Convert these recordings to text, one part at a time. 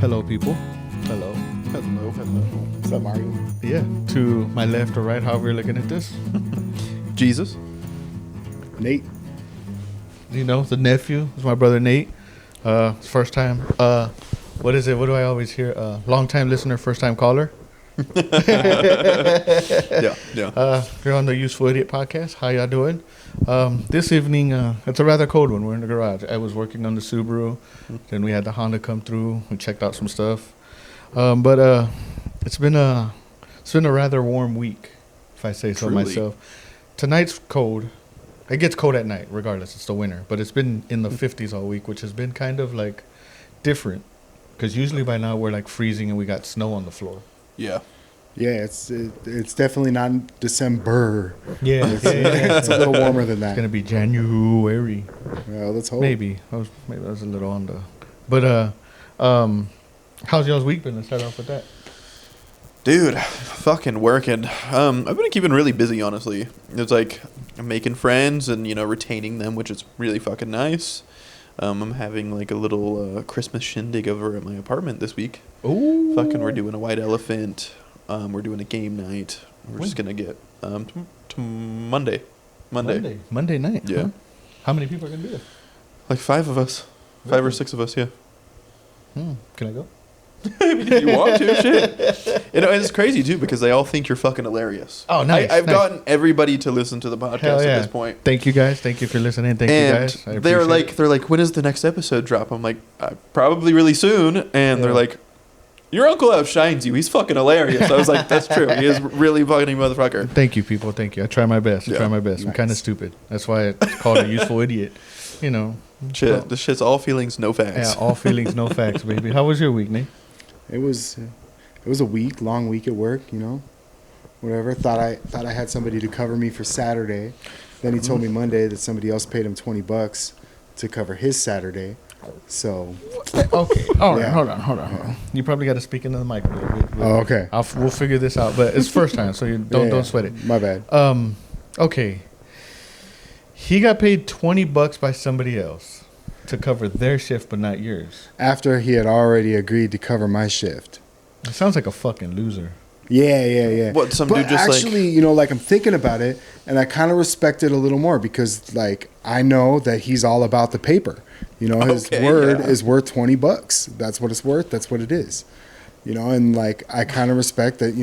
Hello, people. Hello. Hello. What's up, Mario? Yeah, to my left or right, however you're looking at this. Jesus. Nate. You know, the nephew is my brother Nate. First time. What is it? What do I always hear? Long time listener, first time caller. Yeah. You're on the Useful Idiot podcast. How y'all doing? This evening, it's a rather cold one. We're in the garage. I was working on the Subaru. Then we had the Honda come through. We checked out some stuff. But it's been a rather warm week, if I say so myself. Tonight's cold. It gets cold at night, regardless. It's the winter. But it's been in the 50s all week, which has been kind of like different. Because usually by now we're like freezing and we got snow on the floor. Yeah. Yeah, it's definitely not December. Yeah, It's a little warmer than that. It's gonna be January. Well, let's hope. Maybe I was a little on the. But how's y'all's week been? Let's start off with that. Dude, fucking working. I've been keeping really busy, honestly. It's like I'm making friends and, retaining them, which is really fucking nice. I'm having like a little Christmas shindig over at my apartment this week. Ooh. We're doing a white elephant. We're doing a game night. We're just going to get to Monday night. Yeah. Huh? How many people are going to be there? Like 5 of us. Really? 5 or 6 of us, yeah. Can I go? I mean, if you want to, shit. And it's crazy, too, because they all think you're fucking hilarious. Oh, nice. I've gotten everybody to listen to the podcast at this point. Thank you, guys. Thank you for listening. Thank you, guys. I they're appreciate like, when does the next episode drop? I'm like, probably really soon. And they're Yeah. like, your uncle outshines you. He's fucking hilarious. I was like, that's true. He is really fucking motherfucker. Thank you, people. Thank you. I try my best. Yeah. I'm Nice. kind of stupid. That's why it's called a useful idiot. Shit, this shit's all feelings, no facts. Yeah, all feelings, no facts, baby. How was your week, Nate? It was a long week at work. Whatever. Thought I had somebody to cover me for Saturday. Then he told me Monday that somebody else paid him $20 to cover his Saturday. So. Okay. All right. Yeah. Hold on. You probably got to speak into the mic. Oh, okay. We'll figure this out, but it's first time, so you don't sweat it. My bad. Okay. He got paid $20 by somebody else to cover their shift, but not yours. After he had already agreed to cover my shift. It sounds like a fucking loser. Yeah. What, some but dude just actually, I'm thinking about it, and I kind of respect it a little more because, I know that he's all about the paper. His word is worth $20. That's what it's worth. That's what it is. And I kind of respect that.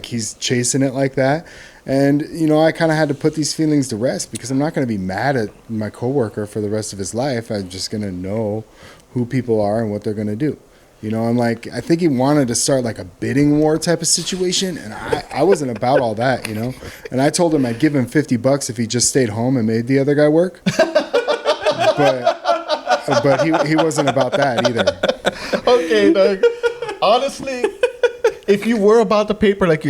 He's chasing it like that, and I kind of had to put these feelings to rest because I'm not going to be mad at my coworker for the rest of his life. I'm just going to know who people are and what they're going to do. I think he wanted to start like a bidding war type of situation, and I wasn't about all that, And I told him I'd give him $50 if he just stayed home and made the other guy work. But he wasn't about that either. Okay, Doug. Honestly, if you were about the paper, like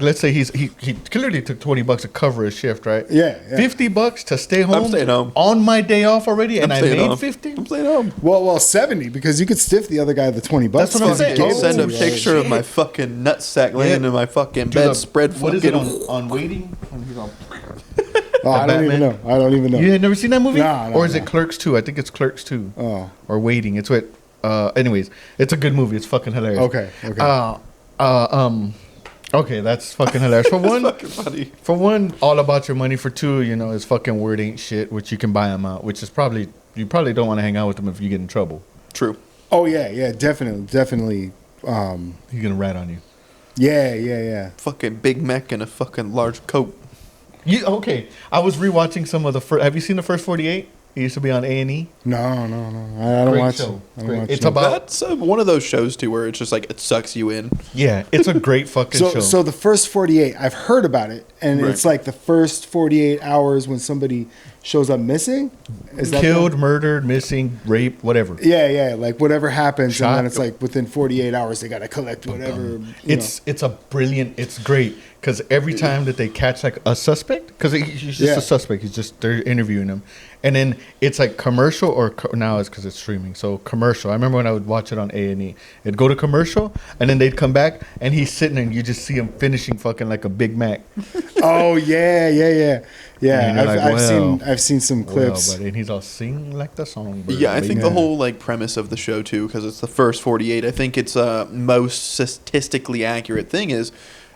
let's say he clearly took $20 to cover his shift, right? Yeah. $50 to stay home. I'm staying home on my day off already, and I made $50. I'm staying home. Well, 70 because you could stiff the other guy the $20. That's what I'm saying. I'll send a Oh, picture of shit. my fucking nutsack laying in my fucking bed, spread What is it fucking. on waiting? He's on. Oh, I don't even know. You had never seen that movie? No, or is it Clerks 2? I think it's Clerks 2. Oh. Or Waiting. It's what. Anyways, it's a good movie. It's fucking hilarious. Okay. Okay, that's fucking hilarious. For one, Fucking funny. For one, all about your money. For two, his fucking word ain't shit, which you can buy him out. Which is you probably don't want to hang out with him if you get in trouble. True. Oh yeah, definitely. He's gonna rat on you. Yeah. Fucking Big Mac and a fucking large Coke. Okay? I was rewatching some of the first. Have you seen the first 48? It used to be on A&E. No. I don't Great watch show. it. Great. It's about. That's one of those shows too where it's just like it sucks you in. Yeah, it's a great fucking show. So the first 48, I've heard about it, and Right. it's like the first 48 hours when somebody shows up missing. Is that Killed, murdered, missing, raped, whatever. Yeah, like whatever happens, Shot. and then it's like within 48 hours they gotta collect whatever. It's a brilliant. It's great because every time that they catch like a suspect, because he's just a suspect. They're interviewing him, and then it's like commercial or now it's because it's streaming. So commercial. I remember when I would watch it on A&E. It'd go to commercial, and then they'd come back, and he's sitting there, and you just see him finishing fucking like a Big Mac, Oh yeah. I've seen some clips. Well, buddy, and he's all sing like the songbird. Yeah, I think the Yeah. whole like premise of the show too, because it's the first 48. I think it's most statistically accurate thing is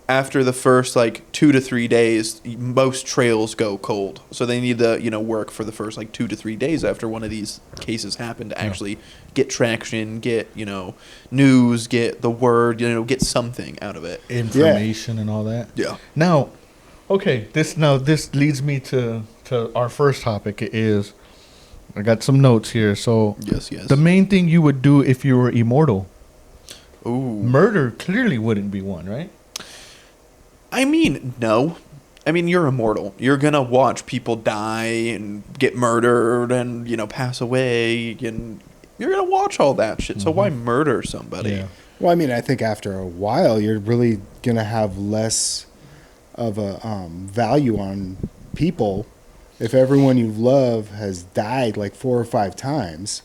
after the first like 2 to 3 days, most trails go cold. So they need to work for the first like 2 to 3 days after one of these cases happen to actually get traction, get news, get the word, get something out of it. Information and all that. Yeah. Now, okay, this leads me to our first topic is, I got some notes here. So Yes. the main thing you would do if you were immortal. Ooh. Murder clearly wouldn't be one, right? I mean, no. I mean, you're immortal. You're going to watch people die and get murdered and, pass away. And you're going to watch all that shit. So why murder somebody? Yeah. Well, I mean, I think after a while, you're really gonna have less of a value on people if everyone you love has died like 4 or 5 times.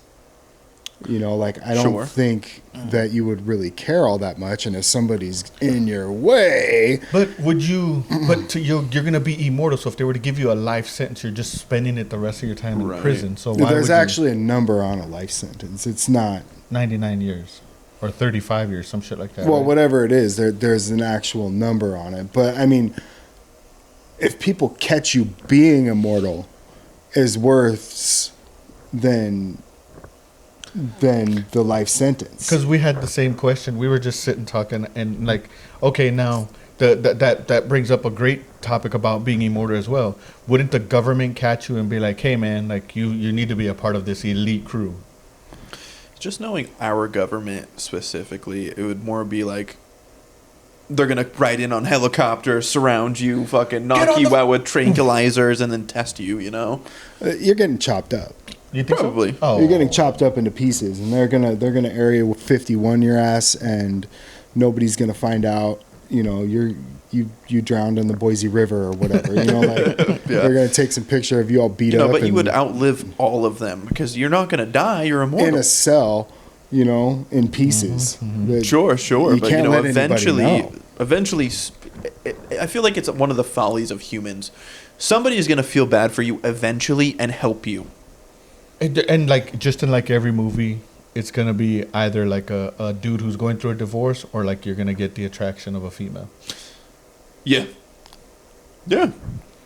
Like I don't Sure. think that you would really care all that much, and if somebody's in your way, But would you? You're gonna be immortal. So if they were to give you a life sentence, you're just spending it the rest of your time in Right. prison. So why there's would actually a number on a life sentence. It's not 99 years or 35 years, some shit like that? well, right? whatever it is. There's an actual number on it. But I mean, if people catch you being immortal, is worse than the life sentence. Because we had the same question. We were just sitting talking, and like, okay, now that brings up a great topic about being immortal as well. Wouldn't the government catch you and be like, hey man, like you need to be a part of this elite crew? Just knowing our government specifically, it would more be like they're going to ride in on helicopters, surround you, fucking knock you out with tranquilizers, and then test you, You're getting chopped up. You think Probably. So? Oh, You're getting chopped up into pieces, and they're gonna Area 51 your ass, and nobody's gonna find out. You drowned in the Boise River or whatever. They're gonna take some picture of you all beat up. But you and would outlive all of them because you're not going to die. You're immortal. in a cell, in pieces. But Sure, you but can't let anybody know. eventually, I feel like it's one of the follies of humans. Somebody is going to feel bad for you eventually and help you. and like just in like every movie, it's gonna be either like a dude who's going through a divorce, or like you're gonna get the attraction of a female. Yeah. Yeah.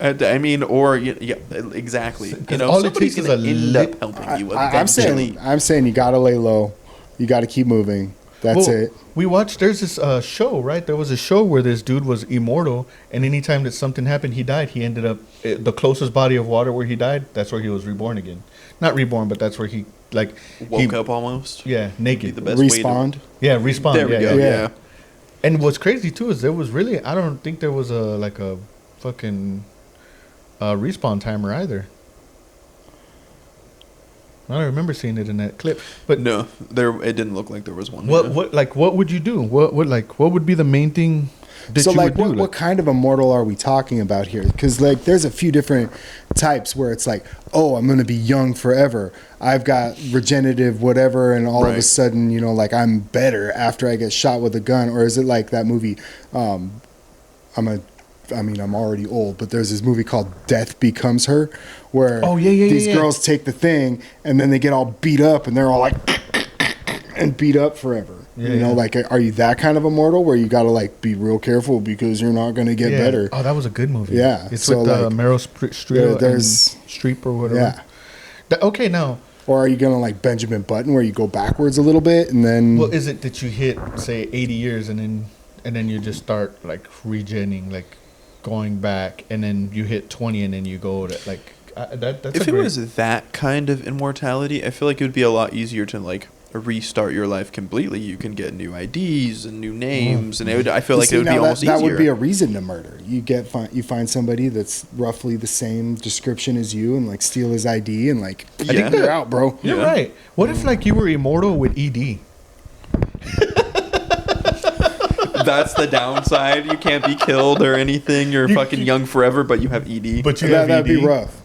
I mean, or yeah, exactly. All it Somebody's takes is going to a end lip- up helping you I'm eventually. saying you gotta lay low. You gotta keep moving. That's Well, it. We watched. There's this show, right? There was a show where this dude was immortal, and anytime that something happened, he died. He ended up the closest body of water where he died. That's where he was reborn again. Not reborn, but that's where he Woke up almost. Yeah, Be naked. the best way to- Respawned. Yeah, respawn. There we yeah, go. yeah. Yeah. And what's crazy too is there was really, I don't think there was a fucking respawn timer either. I don't remember seeing it in that clip. But No, it didn't look like there was one. what yeah. what would you do? What would be the main thing that So you like, would do? what kind of immortal are we talking about here? Because like, there's a few different types where it's like, oh, I'm gonna be young forever. I've got regenerative whatever, and all of a Right. sudden, I'm better after I get shot with a gun. Or is it like that movie? I'm already old, but there's this movie called Death Becomes Her, where Oh, yeah, these yeah. girls take the thing and then they get all beat up and they're all like and beat up forever. Yeah. Like, are you that kind of immortal where you got to like be real careful because you're not going to get Yeah. better? Oh, that was a good movie. Yeah, It's so, with like, Meryl Streep there's- and Streep or whatever. Yeah. Okay, now, Or are you going to like Benjamin Button where you go backwards a little bit and then what is it that you hit, say, 80 years and then you just start like regenning, like going back, and then you hit 20 and then you go to like that's If it was that kind of immortality, I feel like it would be a lot easier to like restart your life completely. You can get new IDs and new names, and I feel like See, it would be now almost that easier. would be a reason to murder. You find somebody that's roughly the same description as you and like steal his ID and like I Yeah. think they're out, bro. You're Yeah. right. What if like you were immortal with ED? That's the downside. You can't be killed or anything. You're fucking young forever, but you have ED. But you have That'd be ED? rough.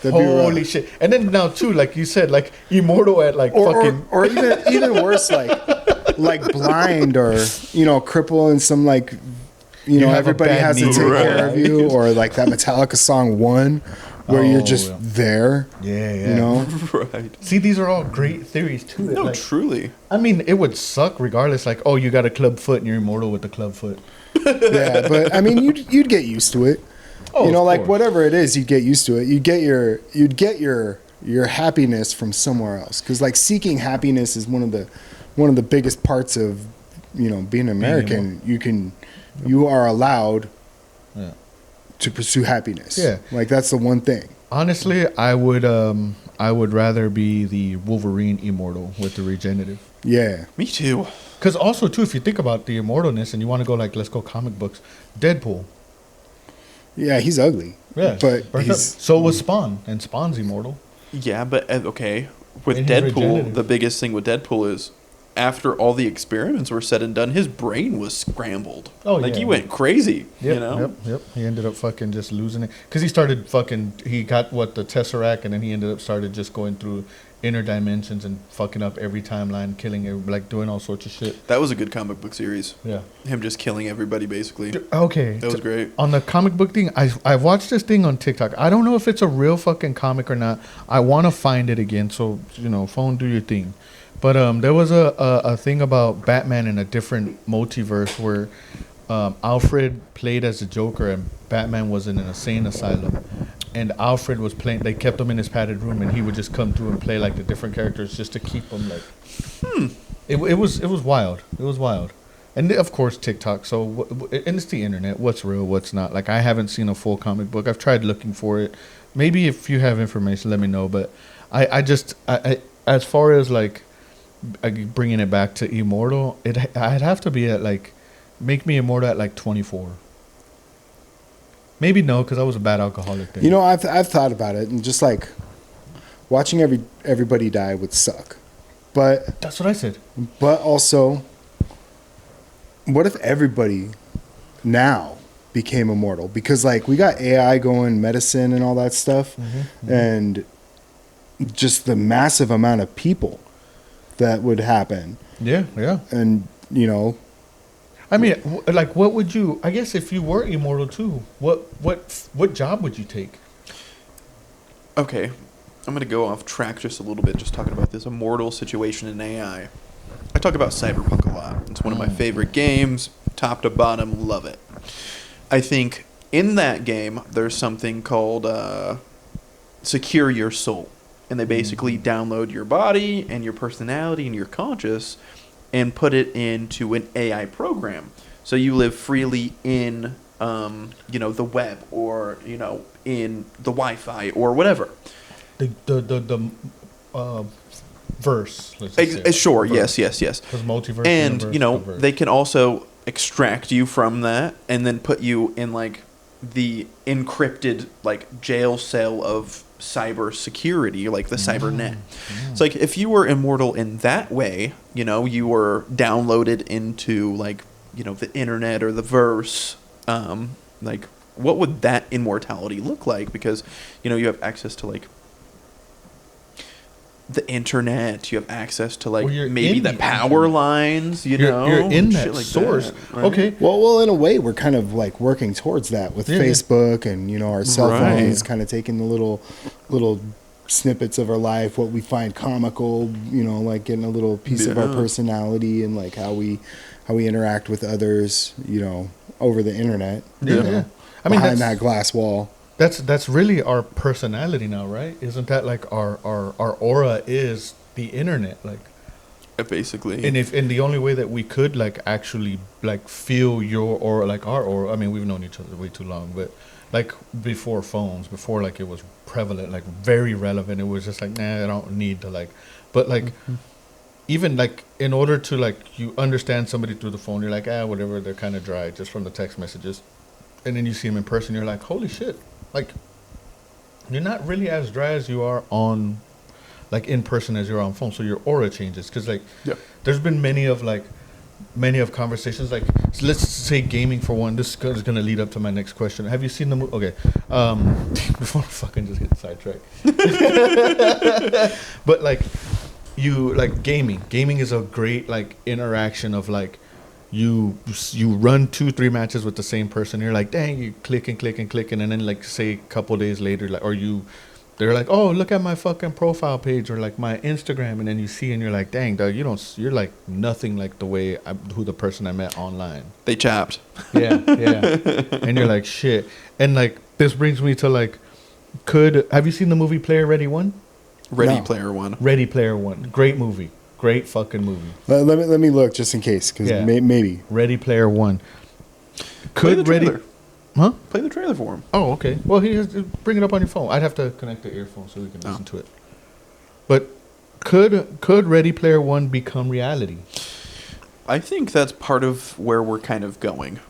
That'd be rough. Holy shit! And then now too, like you said, like immortal at like fucking. or even worse, like blind or cripple in some like you know, have a everybody bad has to knee. take care Right. of you, or like that Metallica song "One," where you're Oh, just yeah. there. Yeah, yeah. You know, Right. See, these are all great theories too. No, Like, truly. I mean, it would suck regardless. Like, oh, you got a club foot and you're immortal with the club foot. yeah. But I mean, you'd get used to it. Oh, you know, of like course. whatever it is, you'd get used to it. You'd get your happiness from somewhere else. Because like seeking happiness is one of the biggest parts of, you know, being American. You are allowed Yeah. to pursue happiness. Yeah. Like that's the one thing. Honestly, I would rather be the Wolverine immortal with the regenerative. Yeah. Me too. Because also too, if you think about the immortalness and you want to go like, let's go comic books, Deadpool. Yeah, he's ugly. Yeah, But burnt up. So was Spawn, and Spawn's immortal. Yeah, but okay. With And he's Deadpool, regenerative. the biggest thing with Deadpool is after all the experiments were said and done, his brain was scrambled. Oh, like yeah. he went crazy. Yep, you know? yep. He ended up fucking just losing it because he got the Tesseract, and then he ended up started just going through inner dimensions and fucking up every timeline, killing like doing all sorts of shit. That was a good comic book series. Yeah. Him just killing everybody, basically. Okay. That was great. On the comic book thing, I watched this thing on TikTok. I don't know if it's a real fucking comic or not. I want to find it again. So, you know, phone, do your thing. But there was a thing about Batman in a different multiverse where Alfred played as the Joker and Batman was in an insane asylum. And Alfred was playing, they kept him in his padded room and he would just come through and play like the different characters just to keep him like... It was wild. It was wild. And of course TikTok. So and it's the internet. What's real? What's not? Like I haven't seen a full comic book. I've tried looking for it. Maybe if you have information, let me know. But I just as far as like bringing it back to immortal, I'd have to be at like make me immortal at like 24. Maybe no, because I was a bad alcoholic then. You know, I've thought about it, and just like watching everybody die would suck. But That's what I said. But also, what if everybody now became immortal? Because like we got AI going, medicine and all that stuff, and just the massive amount of people that would happen. Yeah, yeah. And you know, I mean, like, what would you? I guess if you were immortal too, what job would you take? Okay. I'm going to go off track just a little bit, just talking about this immortal situation in AI. I talk about Cyberpunk a lot. It's one of my favorite games, top to bottom, love it. I think in that game, there's something called Secure Your Soul. And they basically download your body and your personality and your conscious and put it into an AI program. So you live freely in, the web or, in the Wi-Fi or whatever. The verse. Let's just say. Sure, Verse. yes. Because multiverse. And, universe, the verse. they can also extract you from that and then put you in, like, the encrypted, like, jail cell of cyber security, like the cybernet. So, like, if you were immortal in that way, you were downloaded into, like, the internet or the verse, like, what would that immortality look like? Because, you have access to, like, the internet, you have access to like Well, maybe the power lines, You're in shit that like source. that, right? Okay. well, in a way, we're kind of like working towards that with Yeah. Facebook and our cell Right. phones, kind of taking the little snippets of our life, what we find comical, like getting a little piece of our Yeah. personality and like how we interact with others, over the internet. Yeah. I mean, behind that's- that glass wall. That's really our personality now, right? Isn't that like our aura is the internet, like? Basically. And the only way that we could like actually like feel your aura, like our aura. I mean, we've known each other way too long, but like before phones, before like it was prevalent, like very relevant. It was just like, nah, I don't need to like, but like. Even like in order to like you understand somebody through the phone, you're like, whatever, they're kind of dry just from the text messages, and then you see them in person, you're like, holy shit, like you're not really as dry as you are on like in person as you're on phone. So your aura changes because like there's been many of conversations like, so let's say gaming for one. This is gonna lead up to my next question. Have you seen the movie? Okay, before I fucking just get sidetracked, but like. You like gaming is a great like interaction of like you run 2-3 matches with the same person. You're like, dang, you click and click and click, and then like say a couple days later, like, they're like, oh, look at my fucking profile page or like my Instagram, and then you see and you're like, dang, dog, you're like nothing like who the person I met online. They chapped. Yeah. And you're like, shit. And like this brings me to like, have you seen the movie Player Ready One? Ready Player One. Ready Player One. Great movie. Great fucking movie. Let me look just in case, because maybe Ready Player One. Play the trailer. Huh? Play the trailer for him. Oh, okay. Well, he has to bring it up on your phone. I'd have to connect the earphone so we can listen to it. But could Ready Player One become reality? I think that's part of where we're kind of going.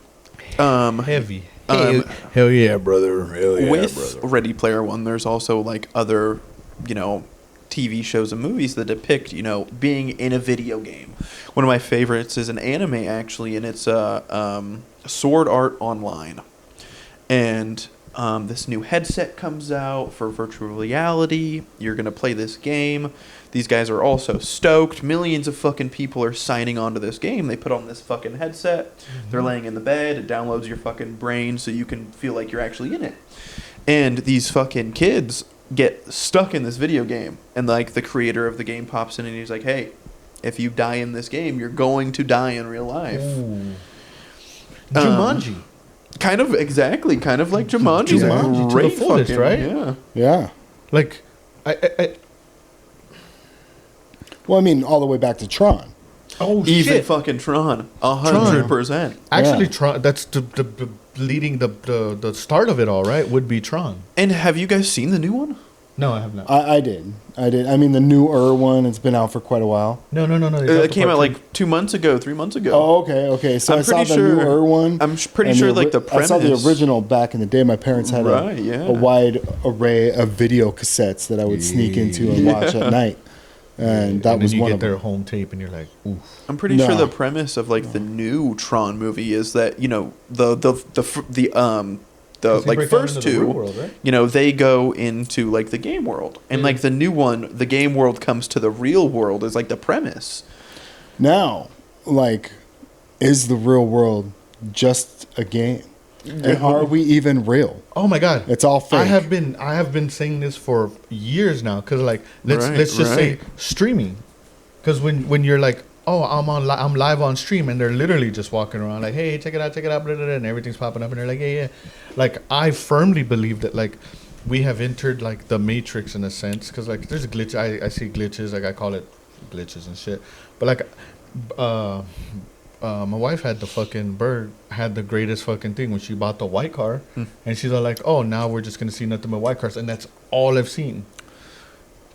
Heavy. Hell yeah, brother. Hell yeah, with brother. Ready Player One, there's also like other, TV shows and movies that depict, being in a video game. One of my favorites is an anime, actually, and it's Sword Art Online. And this new headset comes out for virtual reality. You're going to play this game. These guys are also stoked. Millions of fucking people are signing on to this game. They put on this fucking headset. Mm-hmm. They're laying in the bed. It downloads your fucking brain so you can feel like you're actually in it. And these fucking kids get stuck in this video game. And like the creator of the game pops in and he's like, hey, if you die in this game, you're going to die in real life. Jumanji. Kind of like Jumanji. Jumanji to the fullest, right? Yeah. Like, I well, I mean, all the way back to Tron. Oh, even shit. fucking Tron. 100%. Actually, Tron, that's the leading the start of it all, right? Would be Tron. And have you guys seen the new one? No, I have not. I did. I mean, the newer one, it's been out for quite a while. No. It came out like 2 months ago, 3 months ago. Oh, okay. So I saw the newer one. I'm pretty sure like the premise. I saw the original back in the day. My parents had a wide array of video cassettes that I would sneak into and watch at night. And that was one of them. You get their home tape and you're like, oof. I'm pretty sure the premise of like the new Tron movie is that, the like first two, world, right? They go into like the game world, and like the new one, the game world comes to the real world is like the premise. Now, like, is the real world just a game? And are we even real? Oh my God, it's all fake. I have been saying this for years now, because like let's just say streaming, because when you're like, oh, I'm live on stream, and they're literally just walking around like, hey, check it out, blah, blah, blah, and everything's popping up, and they're like, yeah. Like, I firmly believe that like we have entered like the Matrix in a sense, because like there's a glitch. I see glitches, like I call it glitches and shit. But like, my wife had the greatest fucking thing when she bought the white car, and she's all like, oh, now we're just gonna see nothing but white cars, and that's all I've seen.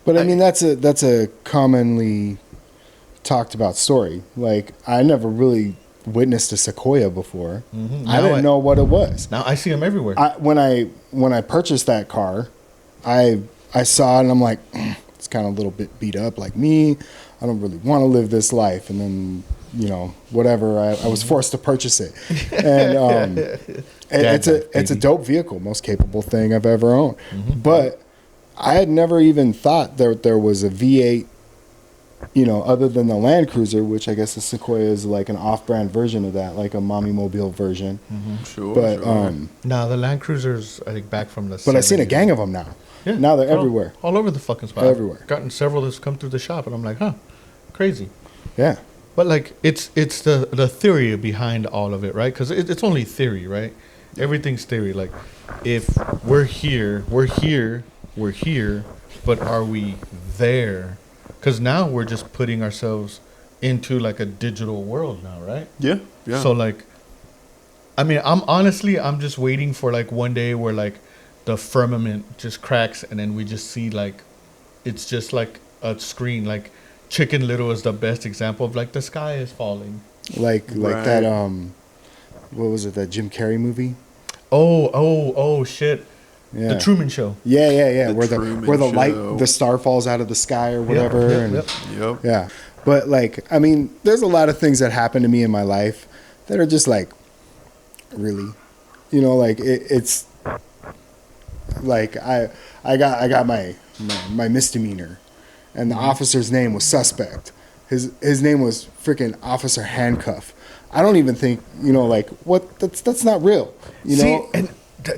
But I mean, that's a commonly talked about story. Like, I never really witnessed a Sequoia before. Mm-hmm. I didn't know what it was. Now I see them everywhere. When I purchased that car, I saw it and I'm like, it's kind of a little bit beat up like me. I don't really want to live this life. And then, whatever, I was forced to purchase it. And it's a dope vehicle, most capable thing I've ever owned. Mm-hmm. But I had never even thought that there was a V8, other than the Land Cruiser, which I guess the Sequoia is like an off-brand version of that, like a mommy mobile version. Mm-hmm. Sure. But no, the Land Cruisers, I think, back from the. But I've seen a gang of them now. Yeah, now they're everywhere. All over the fucking spot. Everywhere. I've gotten several that's come through the shop, and I'm like, huh, crazy. Yeah. But like, it's the theory behind all of it, right? Because it's only theory, right? Everything's theory. Like, if we're here, but are we there? Because now we're just putting ourselves into like a digital world now, right? Yeah. So like, I mean, I'm just waiting for like one day where like the firmament just cracks and then we just see like, it's just like a screen. Like Chicken Little is the best example of like the sky is falling. Like that, what was it, that Jim Carrey movie? Oh shit. Yeah. The Truman Show. Yeah. Where the light, the star falls out of the sky or whatever. Yep. Yeah. But like, I mean, there's a lot of things that happen to me in my life that are just like, really, like it's like I got my misdemeanor, and the officer's name was suspect, His name was freaking Officer Handcuff. I don't even think, like, what, that's not real. And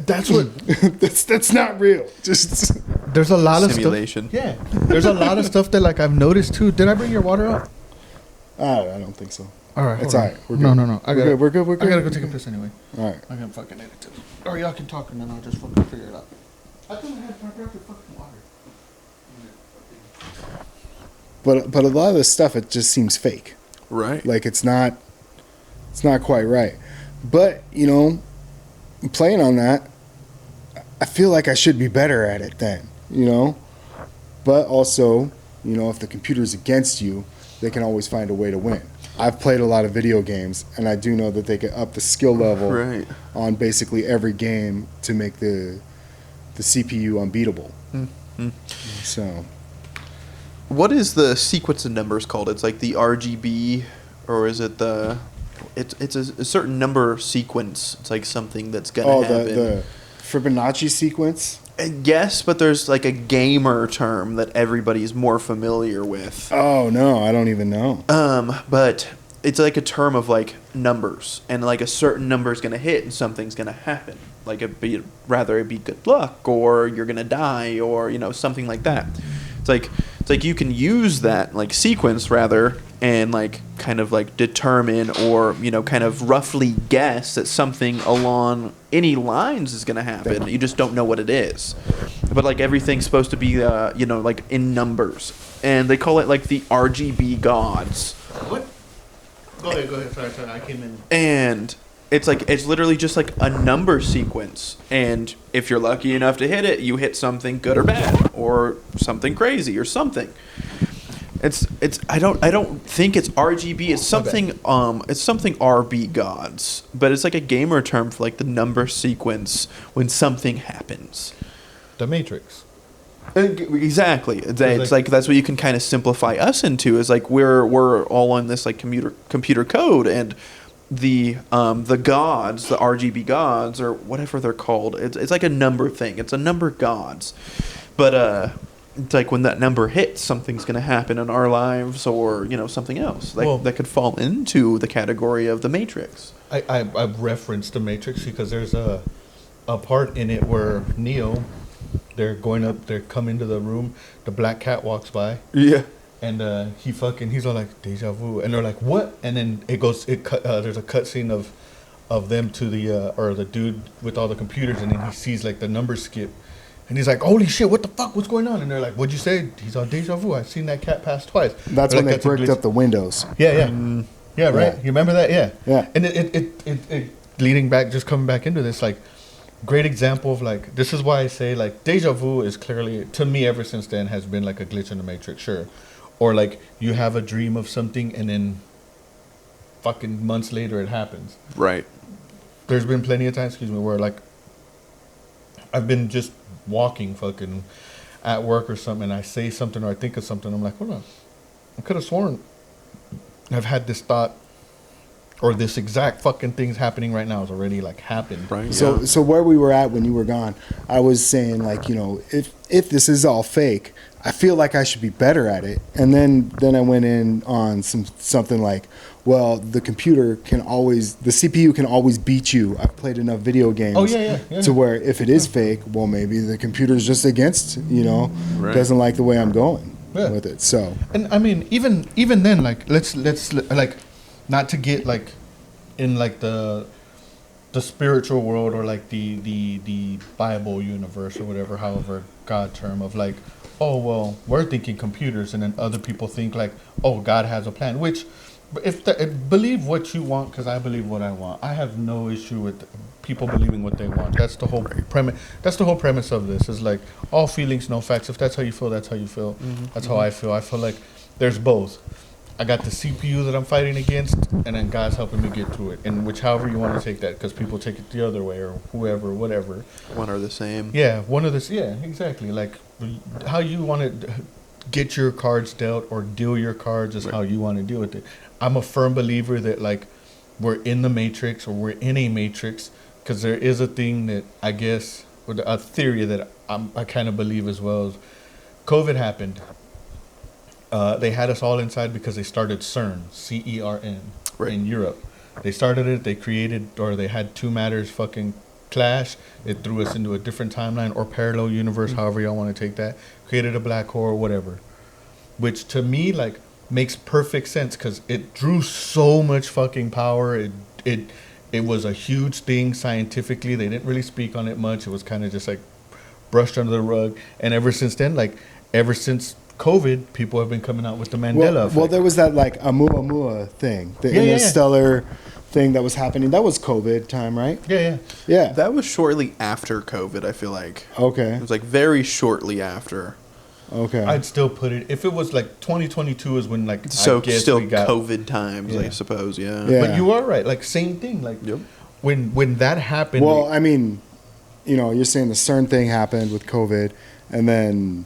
that's what that's not real. Just there's a lot of simulation. stuff. Yeah, there's a lot of stuff that like I've noticed too. Did I bring your water up? I don't think so. All right, it's all right. We're good. No. We're good. I gotta go take a piss anyway. All right. I gotta fucking edit too. Or y'all can talk and then I'll just fucking figure it out. I thought I had your fucking water. But a lot of this stuff, it just seems fake. Right. Like it's not quite right. But playing on that, I feel like I should be better at it then. But also, if the computer's against you, they can always find a way to win. I've played a lot of video games, and I do know that they can up the skill level on basically every game to make the CPU unbeatable. Mm-hmm. So, what is the sequence of numbers called? It's like the RGB, or is it the? It's a certain number sequence. It's like something that's gonna happen. The Fibonacci sequence. Yes, but there's like a gamer term that everybody's more familiar with. Oh no, I don't even know. But it's like a term of like numbers, and like a certain number is gonna hit, and something's gonna happen. Like rather it be good luck, or you're gonna die, or something like that. It's like you can use that like sequence rather, and like kind of like determine or kind of roughly guess that something along any lines is gonna happen. You just don't know what it is. But like everything's supposed to be like in numbers, and they call it like the RGB gods. What? Go ahead. Sorry. I came in. And it's literally just like a number sequence, and if you're lucky enough to hit it, you hit something good or bad, or something crazy, or something. I don't think it's RGB. It's something RB gods, but it's like a gamer term for like the number sequence when something happens. The Matrix. Exactly. It's like that's what you can kind of simplify us into, is like we're all on this like computer code, and the gods, the RGB gods, or whatever they're called, it's like a number thing. It's a number gods, but it's like when that number hits, something's gonna happen in our lives, or something else that could fall into the category of the Matrix. I referenced the Matrix because there's a part in it where Neo, they're come into the room, the black cat walks by. Yeah. And he's all like deja vu, and they're like what? And then there's a cut scene of them to the dude with all the computers, and then he sees like the numbers skip, and he's like, holy shit, what the fuck, what's going on? And they're like, what'd you say? He's on deja vu. I've seen that cat pass twice. That's when they bricked up the windows. Yeah, yeah, right. You remember that? Yeah. And it leading back, just coming back into this, like, great example of like, this is why I say like deja vu is clearly, to me, ever since then has been like a glitch in the Matrix, sure. Or like you have a dream of something and then fucking months later it happens. Right. There's been plenty of times, where like I've been just walking fucking at work or something, and I say something or I think of something, I'm like, hold on, I could have sworn I've had this thought, or this exact fucking thing's happening right now has already like happened. Right. So where we were at when you were gone, I was saying like, if this is all fake, I feel like I should be better at it. And then I went in on something like, well, the CPU can always beat you. I've played enough video games to where if it is fake, well, maybe the computer's just against, doesn't like the way I'm going with it. So, and I mean, even then, like, let's like, not to get like in like the spiritual world, or like the Bible universe, or whatever, however God term of like, oh well, we're thinking computers, and then other people think like, oh, God has a plan. Which, believe what you want, because I believe what I want. I have no issue with people believing what they want. That's the whole premise. That's the whole premise of this. Is like, all feelings, no facts. If that's how you feel, that's how you feel. Mm-hmm. That's how I feel. I feel like there's both. I got the CPU that I'm fighting against, and then God's helping me get through it. And however you want to take that, because people take it the other way, or whoever, whatever. One are the same. Yeah, yeah, exactly. Like, how you want to get your cards dealt or deal your cards is how you want to deal with it. I'm a firm believer that, like, we're in the Matrix, or we're in a Matrix, because there is a thing that I guess, or a theory that I kind of believe as well. Is COVID happened. They had us all inside because they started CERN, CERN, Right. in Europe. They started it. They created, or they had two matters fucking clash. It threw us into a different timeline or parallel universe, however y'all want to take that. Created a black hole or whatever, which to me like makes perfect sense because it drew so much fucking power. It was a huge thing scientifically. They didn't really speak on it much. It was kind of just like brushed under the rug. And ever since then, like ever since COVID, people have been coming out with the Mandela effect. Well, there was that like Oumuamua thing, the interstellar thing that was happening. That was COVID time, right? Yeah. That was shortly after COVID, I feel like. Okay. It was like very shortly after. Okay. I'd still put it, if it was like 2022 is when like, So I guess still we got, COVID times, Yeah. I suppose, yeah. Yeah. But you are right, like same thing. Like Yep. when that happened. Well, I mean, you know, you're saying the CERN thing happened with COVID, and then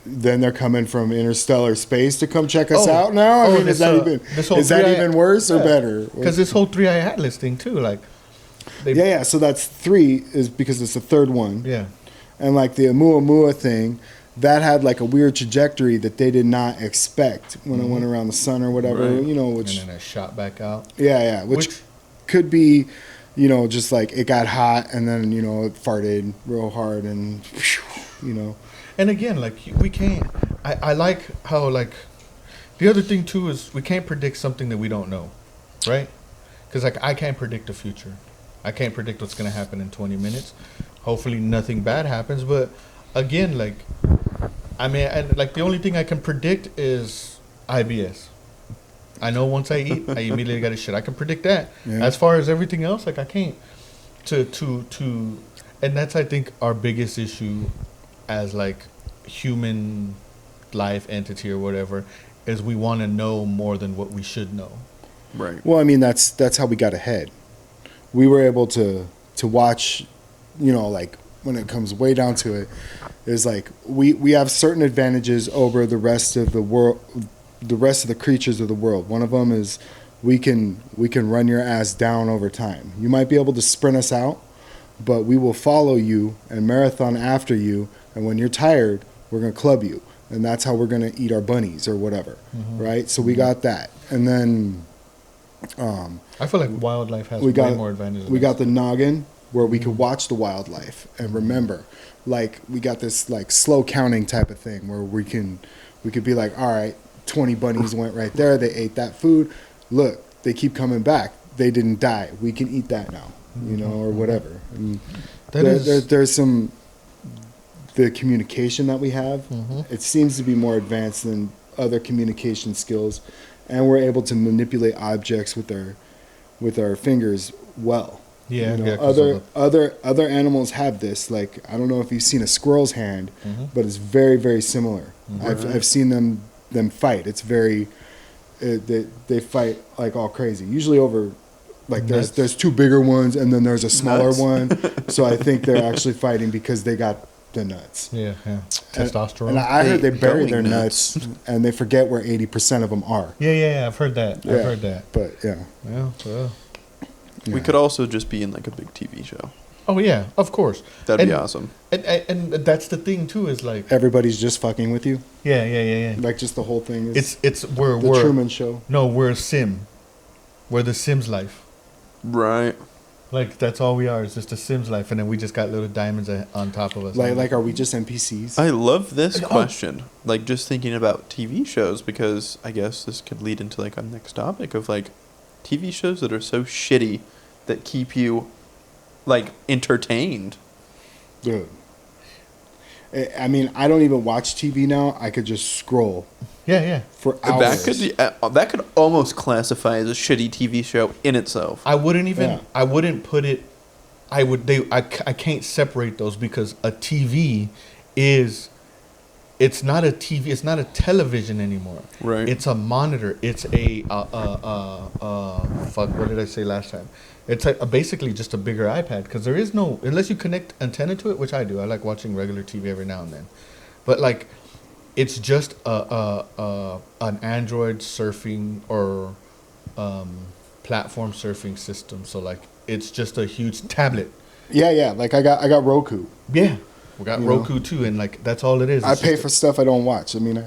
they're coming from interstellar space to come check us out now. I mean, is that even worse or better? Because this whole 3-Eye Atlas thing too, like. Yeah. So that's 3 is because it's the third one. Yeah. And like the Oumuamua thing, that had like a weird trajectory that they did not expect when it went around the sun or whatever. Right. You know, which And then it shot back out. yeah, which could be, you know, just like it got hot and then you know it farted real hard and you know. And again, like we can't. I like how like the other thing too is we can't predict something that we don't know, right? Because like I can't predict the future. I can't predict what's gonna happen in 20 minutes. Hopefully nothing bad happens. But again, like I mean, and like the only thing I can predict is IBS. I know once I eat, I immediately got to shit. I can predict that. Yeah. As far as everything else, like I can't. And that's I think our biggest issue as like human life entity or whatever is we want to know more than what we should know. Right. Well, I mean that's how we got ahead. We were able to watch, you know, like when it comes way down to it, is like we have certain advantages over the rest of the world, the rest of the creatures of the world. One of them is we can run your ass down over time. You might be able to sprint us out, but we will follow you and marathon after you. And when you're tired, we're gonna club you, and that's how we're gonna eat our bunnies or whatever, right? So we got that, and then I feel like wildlife has we got way more advantages. we got the noggin where we could watch the wildlife and remember. Like we got this like slow counting type of thing where we could be like, all right, 20 bunnies went right there. They ate that food. Look, they keep coming back. They didn't die. We can eat that now, you know, or whatever. And there's some the communication that we have. It seems to be more advanced than other communication skills, and we're able to manipulate objects with our fingers well. Yeah, you know, yeah, 'cause other animals have this. Like I don't know if you've seen a squirrel's hand, but it's very very similar. I've seen them fight. It's very they fight like all crazy. Usually over like there's two bigger ones and then there's a smaller one. So I think they're actually fighting because they got the nuts. Yeah. Testosterone. And I heard they bury Going their nuts. nuts and they forget where 80% of them are. Yeah. I've heard that. Yeah. I've heard that. But yeah. Yeah. We could also just be in like a big TV show. Oh yeah, of course. That'd be awesome. And that's the thing too is like Everybody's just fucking with you. yeah. Like just the whole thing is It's we're the Truman Show. No, we're a sim. We're the Sims life. Right. Like that's all we are. It's just a Sims life, and then we just got little diamonds on top of us. Like are we just NPCs? I love this question. Like just thinking about TV shows, because I guess this could lead into like our next topic of like TV shows that are so shitty that keep you like entertained. Dude. I mean, I don't even watch TV now. I could just scroll Yeah. for hours. That could almost classify as a shitty TV show in itself. I wouldn't even. Yeah. I wouldn't put it. I can't separate those because a TV is. It's not a TV. It's not a television anymore. Right. It's a monitor. It's a fuck. What did I say last time? It's basically just a bigger iPad because there is no, unless you connect antenna to it, which I do. I like watching regular TV every now and then, but like, it's just an Android surfing or platform surfing system. So like, it's just a huge tablet. Yeah. Like I got Roku. Yeah, we got You Roku too, and like that's all it is. I It's pay just for stuff I don't watch. I mean,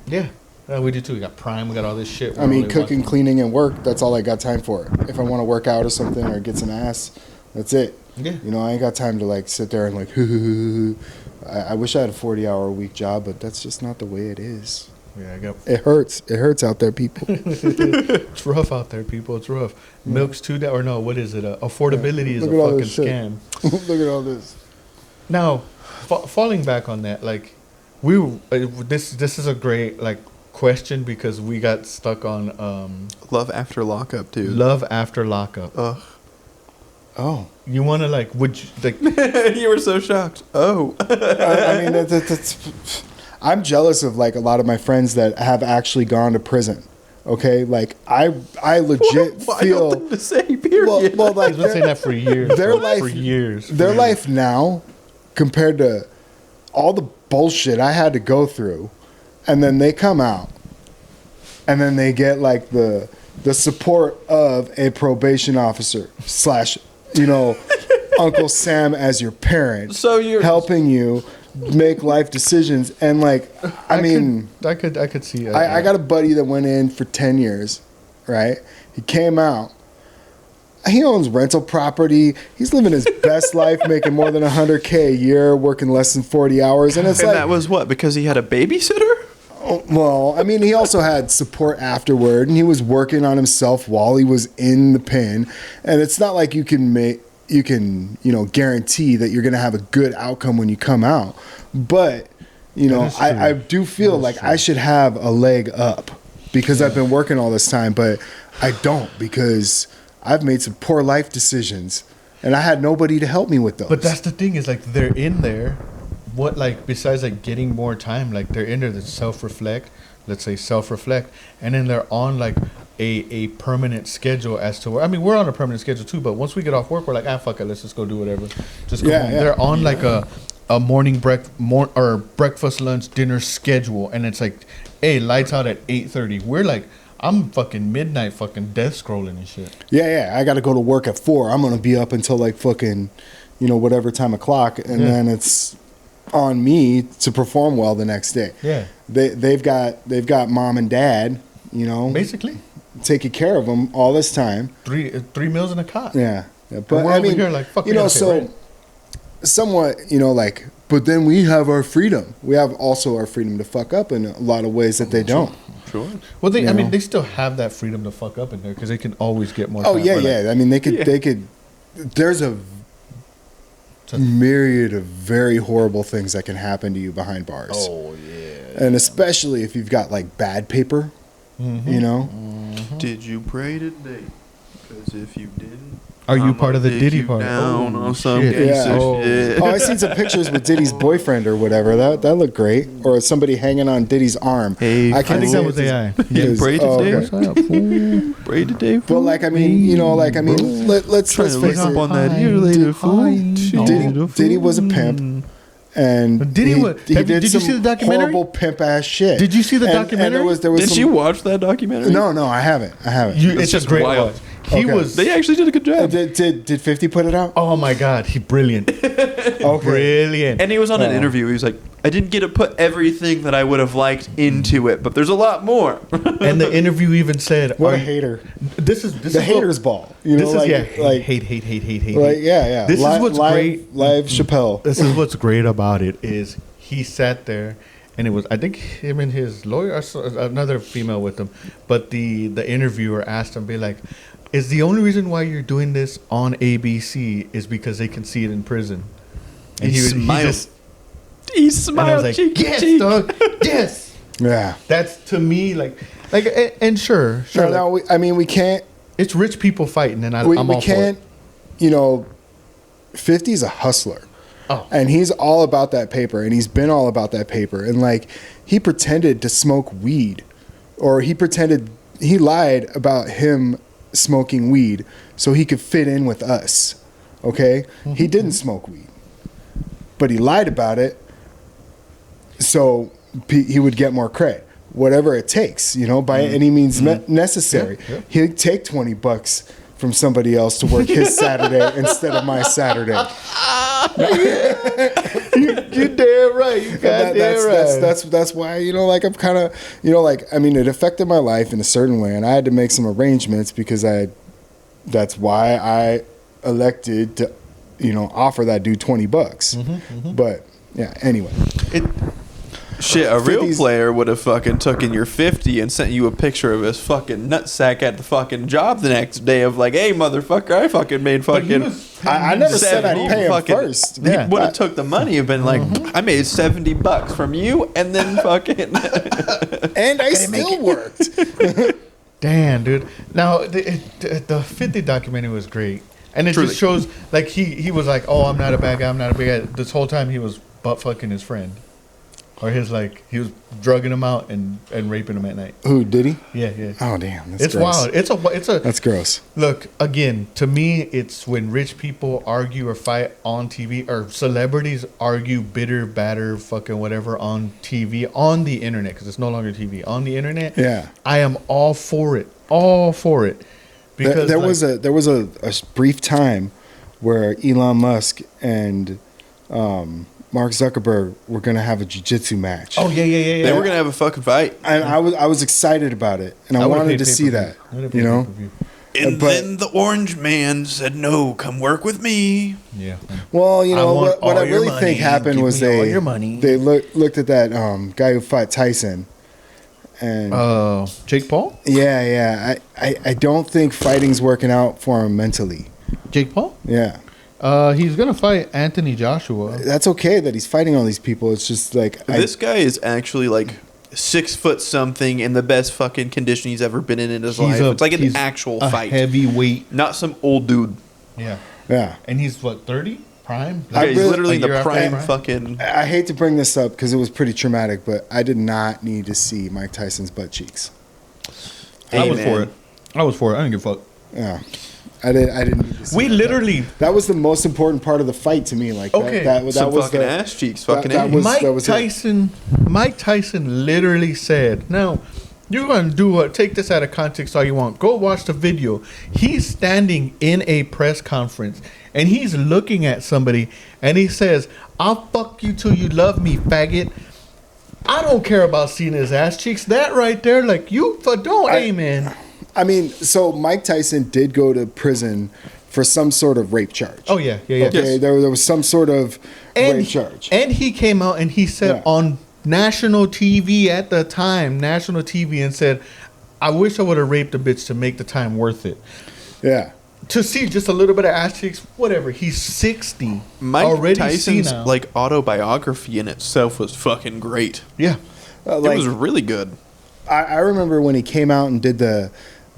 Yeah. We do too. We got Prime. We got all this shit. I mean, cooking, cleaning, and work, that's all I got time for. If I want to work out or something or get some ass, that's it. Yeah. You know, I ain't got time to like sit there and like, I wish I had a 40-hour-a-week job, but that's just not the way it is. Yeah, I got. It hurts. It hurts out there, people. It's rough out there, people. It's rough. Milk's or no, what is it? Affordability is a fucking scam. Look at all this. Now, falling back on that, like, this is a great like question because we got stuck on Love after lockup, dude. love after lockup. Ugh. Oh. You want to like? Would you like? You were so shocked. Oh. I mean, that's. I'm jealous of like a lot of my friends that have actually gone to prison. Okay, like I legit Well, feel. I don't think to say, period. Well, like I've been saying that for years. their bro, life- for years. Their life now, compared to all the bullshit I had to go through, and then they come out, and then they get like the support of a probation officer / Uncle Sam as your parent, So you're helping you make life decisions. And like, I could see it. I got a buddy that went in for 10 years, right? He came out. He owns rental property. He's living his best life, making more than $100K a year, working less than 40 hours. And it's and like, that was what? Because he had a babysitter? well, I mean, he also had support afterward, and he was working on himself while he was in the pen. And it's not like you can guarantee that you're going to have a good outcome when you come out. But, I do feel like I should have a leg up because I've been working all this time, but I don't because I've made some poor life decisions and I had nobody to help me with those. But that's the thing is like they're in there. What like besides like getting more time, like they're in there to self-reflect, and then they're on like a permanent schedule as to where I mean we're on a permanent schedule too, but once we get off work we're like fuck it, let's just go do whatever. Just go home. Yeah. They're on like a morning or breakfast, lunch, dinner schedule, and it's like, hey, lights out at 8:30. We're like, I'm fucking midnight fucking death scrolling and shit. Yeah. I got to go to work at 4. I'm going to be up until like fucking, whatever time o'clock. And then it's on me to perform well the next day. Yeah. They've got mom and dad, Basically. taking care of them all this time. Three meals in a cot. Yeah. But we're I over mean, here like, fuck, we gotta pay so rent. somewhat, like, but then we have our freedom. We have also our freedom to fuck up in a lot of ways that they don't. Sure. Well, they still have that freedom to fuck up in there because they can always get more. Oh time. yeah, Or, like, yeah. I mean, they could. There's a myriad of very horrible things that can happen to you behind bars. Oh yeah. And especially if you've got like bad paper, Did you pray today? Because if you didn't, Are you I'ma part of the dick Diddy you party? down Oh, on some shit. piece Yeah. of Oh. shit. Oh, I seen some pictures with Diddy's boyfriend or whatever. That looked great. Or somebody hanging on Diddy's arm. Hey, I I can't think say that was it's- AI. Yeah, Yes. pray Oh, today. okay. Pray today. But like, I mean, let's Trying to face look up it. on that year later, fool. Diddy was a pimp. And Did he did you some see the documentary? horrible pimp ass shit. Did you see the And documentary? there was Did some, you watch that documentary? No, I haven't. It's just a great wild. watch. He Okay. was. They actually did a good job. Did 50 put it out? Oh my god, he brilliant. Okay. Brilliant. And he was on an interview. He was like, I didn't get to put everything that I would have liked into it, but there's a lot more. And the interview even said, What a hater. This is The haters ball. This is like, like hate. Like, yeah. This is what's live, great. Live Chappelle. This is what's great about it is he sat there, and it was I think him and his lawyer, or another female with him, but the interviewer asked him, be like, is the only reason why you're doing this on ABC is because they can see it in prison? And He smiled. He and I smiled was like, cheek to yes, cheek. dog, yes. Yeah. That's to me like, and sure, No, like, we can't. it's rich people fighting, and I'm We all can't. for it. 50's a hustler. Oh. And he's all about that paper, and he's been all about that paper. And like, he pretended to smoke weed, or he lied about him smoking weed so he could fit in with us. Okay? He didn't smoke weed, but he lied about it so he would get more cred. Whatever it takes, by any means necessary. Yeah. He'd take $20 from somebody else to work his Saturday instead of my Saturday. You damn right. You goddamn right. That's why, like, I'm kind of, like, I mean, it affected my life in a certain way, and I had to make some arrangements because that's why I elected to, offer that dude $20. But yeah, anyway. Shit, a real player would have fucking taken your 50 and sent you a picture of his fucking nutsack at the fucking job the next day of like, hey, motherfucker, I fucking made fucking... I never said I'd pay him first. He would have took the money and been like, I made $70 from you and then fucking... and I still worked. Damn, dude. Now, the 50 documentary was great. And it just shows, like, he was like, oh, I'm not a bad guy, I'm not a bad guy. This whole time he was butt fucking his friend. Or he was drugging him out and raping him at night. Who, did he? Yeah. Oh, damn. That's it's gross. wild. It's a. That's gross. Look, again, to me, it's when rich people argue or fight on TV, or celebrities argue bitter, batter, fucking whatever on TV, on the internet, because it's no longer TV, on the internet. Yeah. I am all for it. All for it. Because there was a brief time where Elon Musk and Mark Zuckerberg were gonna have a jiu-jitsu match. Oh yeah. They were gonna have a fucking fight, and I was excited about it, and I wanted to see that. And then the Orange Man said, "No, come work with me." Yeah. Well, what I really think happened was they looked at that guy who fought Tyson, and Jake Paul. Yeah. I don't think fighting's working out for him mentally. Jake Paul. Yeah. He's gonna fight Anthony Joshua. That's okay that he's fighting all these people. It's just like this guy is actually like 6 foot something in the best fucking condition he's ever been in his life. It's like an actual fight, heavyweight, not some old dude. Yeah. And he's what, 30 prime? Yeah, he's literally in the prime fucking. I hate to bring this up because it was pretty traumatic, but I did not need to see Mike Tyson's butt cheeks. I was for it. I didn't give a fuck. Yeah. I didn't need to see we literally... That was the most important part of the fight to me. Like, okay. That was fucking ass cheeks. Fucking Mike Tyson literally said, now, you're going to take this out of context all you want. Go watch the video. He's standing in a press conference, and he's looking at somebody, and he says, I'll fuck you till you love me, faggot. I don't care about seeing his ass cheeks. That right there, like, amen. I mean, so Mike Tyson did go to prison for some sort of rape charge. Oh, yeah. Okay, yes. There was some sort of rape charge. And he came out and he said on national TV at the time, and said, I wish I would have raped a bitch to make the time worth it. Yeah. To see just a little bit of ass cheeks, whatever. He's 60. Mike Tyson's like autobiography in itself was fucking great. Yeah. It was really good. I remember when he came out and did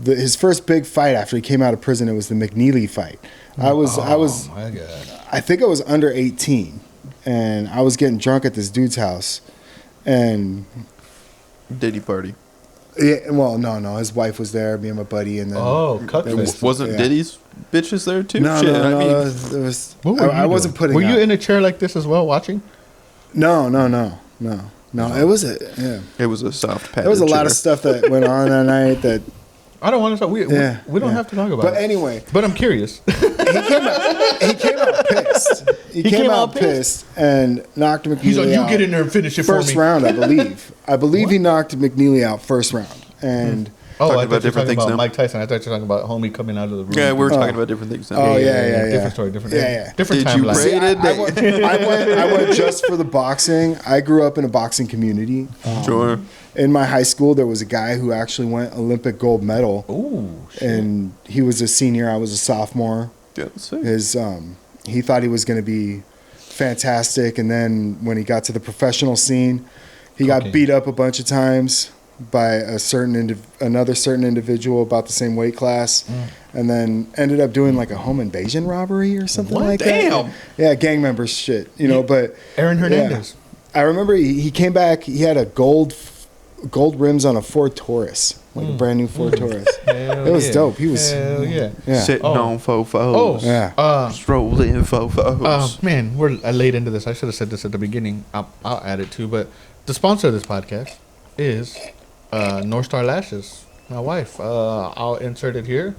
his first big fight after he came out of prison. It was the McNeely fight. I think I was under 18, and I was getting drunk at this dude's house, and Diddy party. Yeah, well, no, his wife was there, me and my buddy, and then wasn't Diddy's bitches there too? No, Shit, it was. I wasn't putting. Were you in a chair like this as well, watching? No. It was It was a soft padded There was a lot chair. of stuff that went on that night that. I don't want to talk. We don't have to talk about it. But anyway. But I'm curious. He came out pissed. He came out pissed and knocked McNeely out. He's like, you get in there and finish it for me. First round, I believe. I believe he knocked McNeely out first round. And I thought you were talking about Mike Tyson. I thought you were talking about homie coming out of the room. Yeah, we were talking about different things now. Oh, yeah. Different story, different Did you pray today? I went just for the boxing. I grew up in a boxing community. Sure. In my high school, there was a guy who actually went Olympic gold medal. Ooh, shit. And he was a senior. I was a sophomore. Yeah, that's sick. He thought he was going to be fantastic, and then when he got to the professional scene, he got beat up a bunch of times by another certain individual about the same weight class, and then ended up doing like a home invasion robbery or something like that. Yeah, gang members shit, But Aaron Hernandez. I remember he came back. He had a gold rims on a Ford Taurus, like a brand new Ford Taurus. It was dope. He was sitting on fofos. Strolling fofos. Man, we're late into this. I should have said this at the beginning. I'll add it too. But the sponsor of this podcast is North Star Lashes, my wife. I'll insert it here.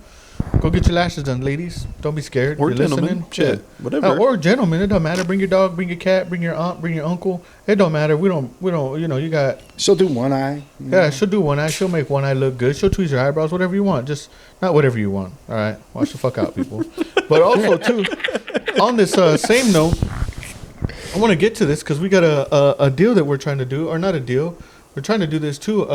Go get your lashes done, ladies. Don't be scared. Or You're gentlemen. listening. Shit. Whatever. Or gentlemen. It don't matter. Bring your dog. Bring your cat. Bring your aunt. Bring your uncle. It don't matter. We don't. You know. You got. She'll do one eye. Yeah. She'll do one eye. She'll make one eye look good. She'll tweeze your eyebrows. Whatever you want. Just not whatever you want. All right. Watch the fuck out, people. But also too, on this same note, I want to get to this because we got a deal that we're trying to do, or not a deal. We're trying to do this too.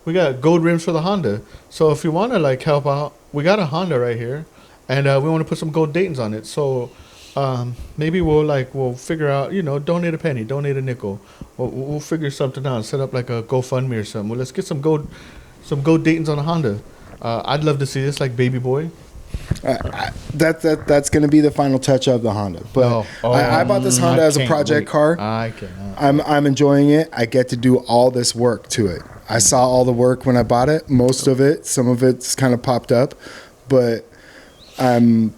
We got gold rims for the Honda. So if you want to like help out, we got a Honda right here, and we want to put some gold Daytons on it. So maybe we'll figure out, donate a penny, donate a nickel. We'll figure something out. Set up like a GoFundMe or something. Well, let's get some gold Daytons on a Honda. I'd love to see this, like baby boy. That's going to be the final touch of the Honda. But I bought this Honda as a project car. I cannot. I'm enjoying it. I get to do all this work to it. I saw all the work when I bought it. Most of it, some of it's kind of popped up, but I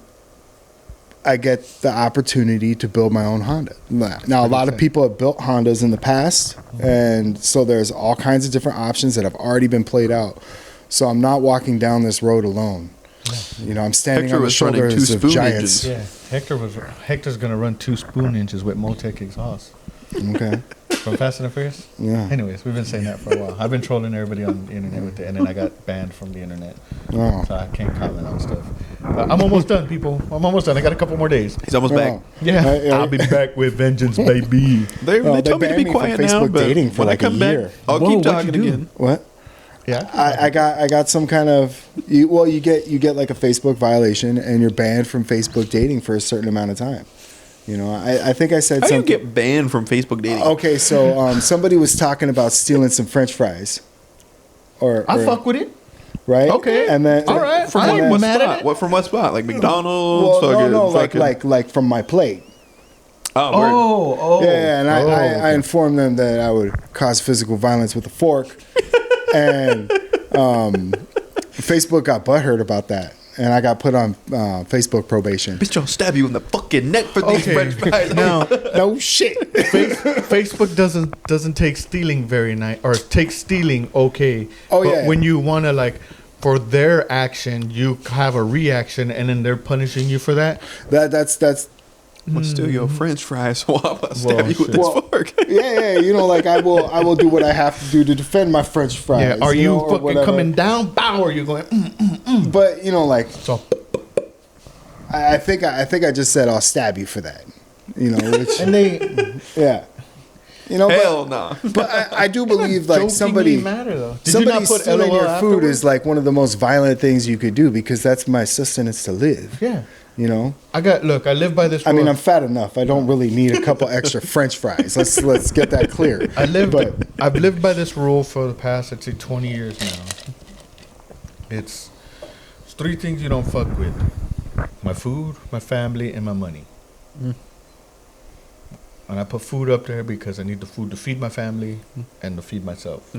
get the opportunity to build my own Honda. Now, a lot of people have built Hondas in the past, and so there's all kinds of different options that have already been played out. So I'm not walking down this road alone. I'm standing on the shoulders of giants. Yeah, Hector's gonna run 2 spoon inches with Motec exhaust. Okay. From Fast and the Furious? Yeah. Anyways, we've been saying that for a while. I've been trolling everybody on the internet with it, and then I got banned from the internet. Oh. So I can't comment on stuff. But I'm almost done, people. I'm almost done. I got a couple more days. He's almost back. Yeah. I'll be back with vengeance, baby. They told me to be quiet now, but dating for when like I come a year. back, I'll keep talking again. What? Yeah. I got some kind of you get like a Facebook violation, and you're banned from Facebook dating for a certain amount of time. I think I said How something. do you get banned from Facebook dating? Okay, so somebody was talking about stealing some French fries. I fuck with it. Right? Okay. And then all right. From what spot? What from what spot? Like McDonald's? No, like from my plate. Oh, Yeah, and I informed them that I would cause physical violence with a fork, and Facebook got butthurt about that. And I got put on Facebook probation. Bitch, I'll stab you in the fucking neck for these French fries. Now, no shit. Facebook doesn't take stealing very nice, or take stealing okay. Oh, but yeah. when you want to like, for their action, you have a reaction, and then they're punishing you for that. That's. I'm gonna steal your French fries while I stab you with this fork. Yeah. I will do what I have to do to defend my French fries. Yeah. Are you fucking coming down? Bow? Or are you going? But So. I think I just said I'll stab you for that. Which, And they. yeah. Hell no. But I do believe like somebody stealing your food is like one of the most violent things you could do, because that's my sustenance to live. Yeah. I live by this rule. I mean, I'm fat enough. I don't really need a couple extra French fries. Let's get that clear. I've lived by this rule for the past, I'd say, 20 years now. It's 3 things you don't fuck with: my food, my family, and my money. And I put food up there because I need the food to feed my family and to feed myself.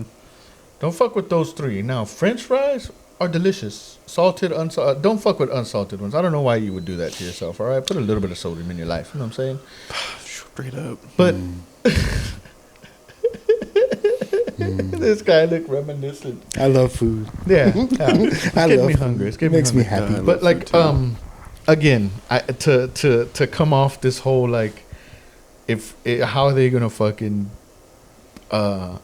Don't fuck with those 3. Now, French fries are delicious. Salted, unsalted. Don't fuck with unsalted ones. I don't know why you would do that to yourself, all right? Put a little bit of sodium in your life. You know what I'm saying? Straight up. But this guy look reminiscent. I love food. Yeah. It's getting me hungry. It's getting makes me happy. But like, again, to come off this whole like, how are they gonna fucking? I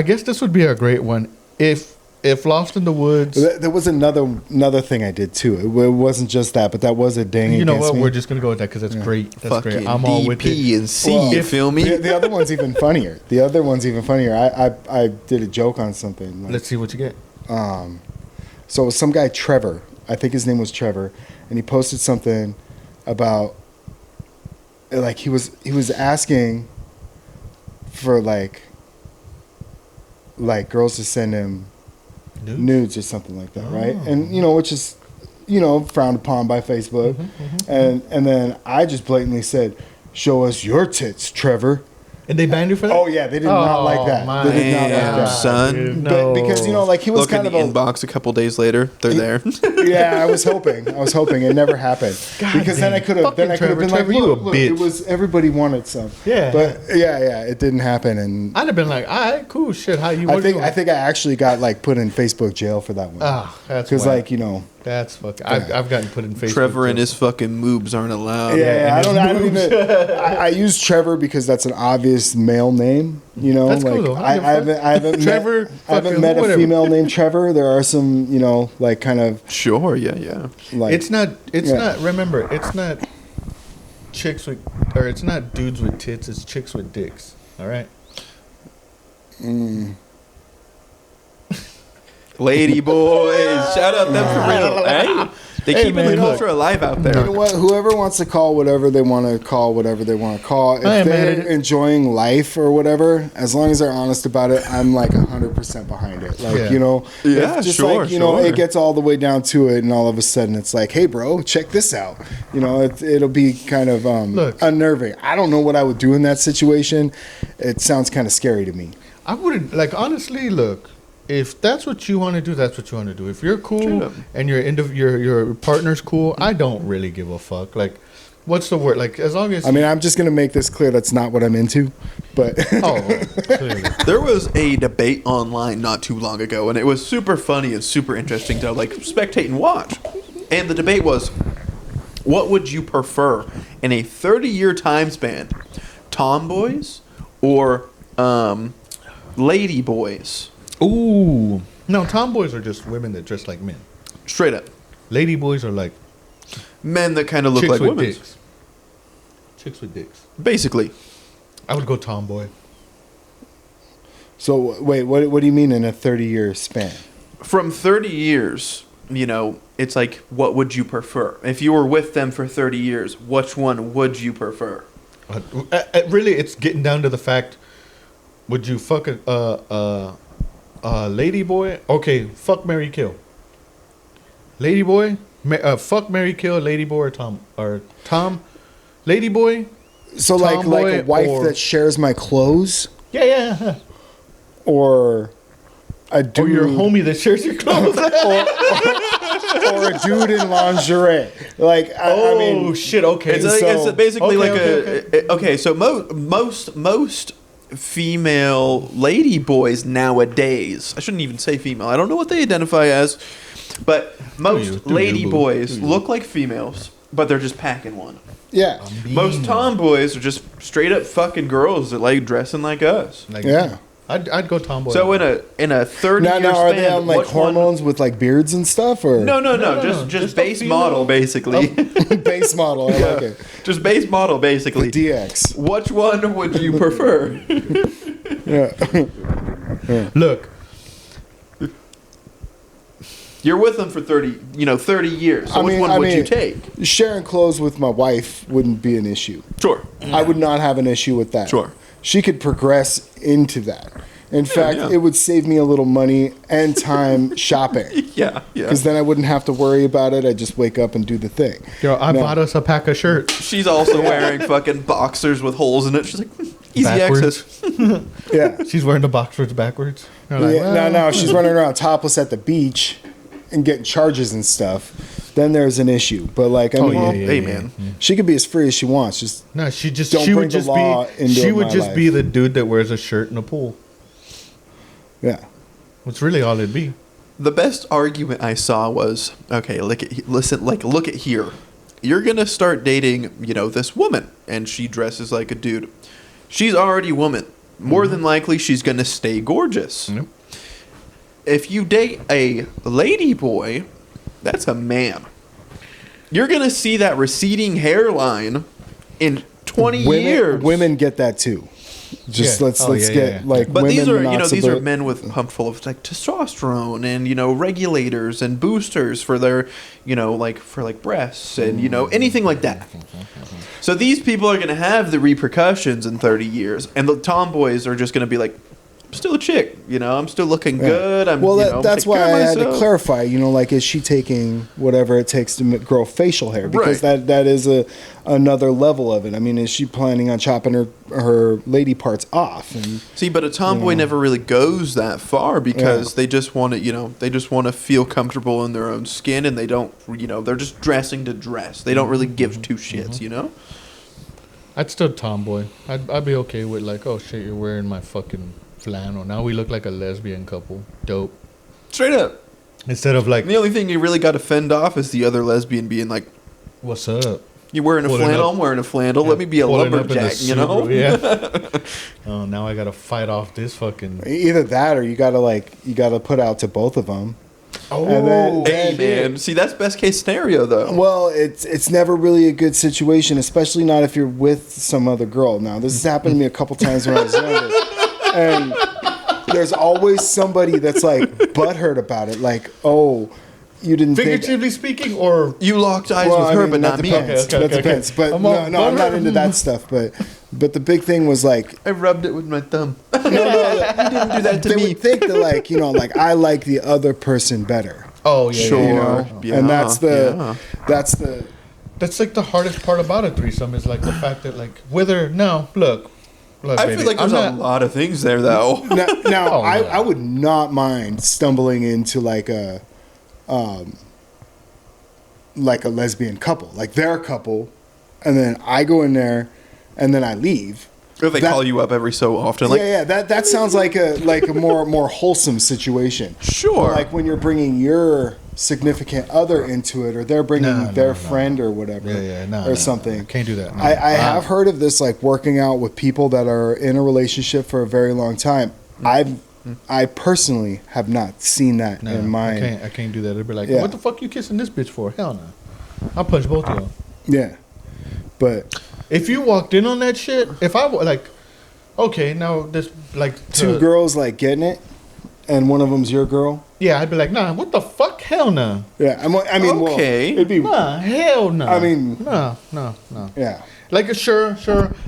guess this would be a great one if Lost in the Woods. There was another thing I did too. It wasn't just that, but that was a dang. You know against what? me. We're just gonna go with that because that's great. That's fucking great. I'm all with DP it. and C. You feel me? The other one's even funnier. I did a joke on something. Like, Let's see what you get. So some guy, Trevor, I think his name was Trevor, and he posted something about like he was asking for like girls to send him nudes or something like that, right? And which is frowned upon by Facebook. And then I just blatantly said, "Show us your tits, Trevor." And they banned you for that? Oh yeah, they did not like that. They did not like Damn, that. son. Dude, But because like he was Look kind in of the inbox a couple days later. They're there. Yeah, I was hoping. It never happened. Because then I could have been Trevor, like, you a look, bitch. it was everybody wanted some. Yeah. But yeah, it didn't happen, and I'd have been like, all right, cool, shit. How you? I think I actually got like put in Facebook jail for that one. That's Because whack. that's fucking. I've gotten put in Facebook. Trevor and jail. his fucking moobs aren't allowed. Yeah, and I don't even. I use Trevor because that's an obvious male name. That's like cool, though. I haven't Trevor, met a whatever. female named Trevor. There are some, like kind of Sure, yeah. like It's not. It's Yeah. not. Remember, it's not chicks with, or it's not dudes with tits. It's chicks with dicks. All right. Lady boys, shout out them for real. Hey, they Hey, keeping man, the look. culture alive out You there. know what? Whoever wants to call whatever they want to call whatever they want to call. If I ain't mad at they're it. enjoying life or whatever, as long as they're honest about it, I'm like 100% behind it. Like, Yeah. Yeah, if just sure, like, sure. it gets all the way down to it and all of a sudden it's like, hey bro, check this out. It'll be kind of Look. unnerving. I don't know what I would do in that situation. It sounds kind of scary to me. I wouldn't like honestly. Look, if that's what you want to do, that's what you want to do. If you're cool Straight up. and your partner's cool, I don't really give a fuck. Like, what's the word? Like, as long as I mean, I'm just going to make this clear. That's not what I'm into, but oh, clearly. There was a debate online not too long ago, and it was super funny and super interesting to like spectate and watch. And the debate was, what would you prefer in a 30-year time span, tomboys or lady boys? Ooh, no, tomboys are just women that dress like men. Straight up, Lady boys are like men that kind of look chicks like with women. dicks. Chicks with dicks. Basically, I would go tomboy. so wait, what do you mean in a 30-year span? from 30 years, it's like, what would you prefer? If you were with them for 30 years, which one would you prefer? Really, it's getting down to the fact: would you fuck a lady boy? Okay, fuck, marry, kill. Lady boy, fuck, marry, kill. Lady boy or Tom, lady boy. So like a wife that shares my clothes, Yeah. or a dude, Or your homie that shares your clothes. or a dude in lingerie. Like I mean, shit. Okay. It's basically okay, okay. So most female lady boys nowadays, I shouldn't even say female. I don't know what they identify as, but most Do you, lady boo. boys Do you. look like females, but they're just packing one. yeah, Most tomboys are just straight up fucking girls that like dressing like us. Like, yeah. I'd go tomboy. So in a 30 Now, year are span, they on like which one- hormones with like beards and stuff, or No, No, just just a base female- model basically. base model? I like it. Just base model The basically. DX. Which one would you prefer? Yeah. look, You're with them for 30 years. So which one would you take? Sharing clothes with my wife wouldn't be an issue. Sure. I would not have an issue with that. Sure. She could progress into that. In fact, yeah. it would save me a little money and time shopping. Yeah. Because then I wouldn't have to worry about it. I just wake up and do the thing. yo, I No. bought us a pack of shirts. She's also wearing fucking boxers with holes in it. She's like, easy Backwards. access. Yeah. She's wearing the boxers backwards. You're like, Yeah, well, no, she's running around topless at the beach and getting charges and stuff. Then there's an issue. But like, I Oh, mean, yeah. Hey, man. she could be as free as she wants. Just No, she Don't she bring would the just law be into she would my just life. be the dude that wears a shirt in a pool. yeah. That's really all it'd be. The best argument I saw was, okay, look at here. You're going to start dating, this woman, and she dresses like a dude. She's already a woman. More than likely, she's going to stay gorgeous. Yep. If you date a lady boy, that's a man. You're going to see that receding hairline in 20 years. Women get that too. Just Yeah. let's Oh, yeah, get yeah. like But women these are, not these so are bad. men with pumped full of like testosterone and regulators and boosters for their, for breasts and anything like that. So these people are going to have the repercussions in 30 years, and the tomboys are just going to be like, still a chick, I'm still looking good. That's taking why care I of had to myself. clarify. Like, is she taking whatever it takes to grow facial hair? Because Right. that is another level of it. I mean, is she planning on chopping her lady parts off? And See, but a tomboy never really goes that far because they just want to, they just want to feel comfortable in their own skin, and they don't, they're just dressing to dress. They don't really give two shits, I'd still tomboy. I'd be okay with like, oh shit, you're wearing my fucking flannel. Now we look like a lesbian couple. Dope. Straight up. Instead of like, The only thing you really got to fend off is the other lesbian being like, what's up? "You're wearing a Pulling flannel. up. I'm wearing a flannel. Yeah, Let me be a pulling up in the lumberjack." Subaru, Yeah. Oh, now I gotta fight off this fucking. either that, or you gotta put out to both of them. Oh, And Hey man, see that's best case scenario though. Well, it's never really a good situation, especially not if you're with some other girl. Now, this has happened to me a couple times when I was younger, and there's always somebody that's like butthurt about it, like, oh, you didn't think. figuratively speaking, or You locked eyes Well, with I her, mean, but that not me. depends. Okay, That okay, depends. But I'm no, all I'm not butthurt. into that stuff. But the big thing was like, I rubbed it with my thumb. no, You didn't do that to they me. would think that like I like the other person better. oh yeah, Sure. yeah, You yeah. know, Yeah, and that's yeah. the That's like the hardest part about a threesome is like the fact that like whether look, I baby, feel like I'm there's not- a lot of things there though. now Oh, I, yeah. I would not mind stumbling into like a lesbian couple, like they're a couple, and then I go in there, and then I leave. If they That- call you up every so often, like yeah, that sounds like a more wholesome situation. sure, Like when you're bringing your significant other into it, or they're bringing No, their no. friend or whatever, or something. Can't do that. No. I have heard of this, like working out with people that are in a relationship for a very long time. I personally have not seen that No, in my. I can't do that. It'd be like, Yeah. what the fuck you kissing this bitch for? Hell no. I'll punch both of y'all. Yeah, but If you walked in on that shit, if I like, okay, now this like two girls like getting it, and one of them's your girl. Yeah, I'd be like, nah, what the fuck? Hell no. Yeah, I mean, Okay. well, it'd be Nah, hell no. I mean- no. yeah. Like, sure.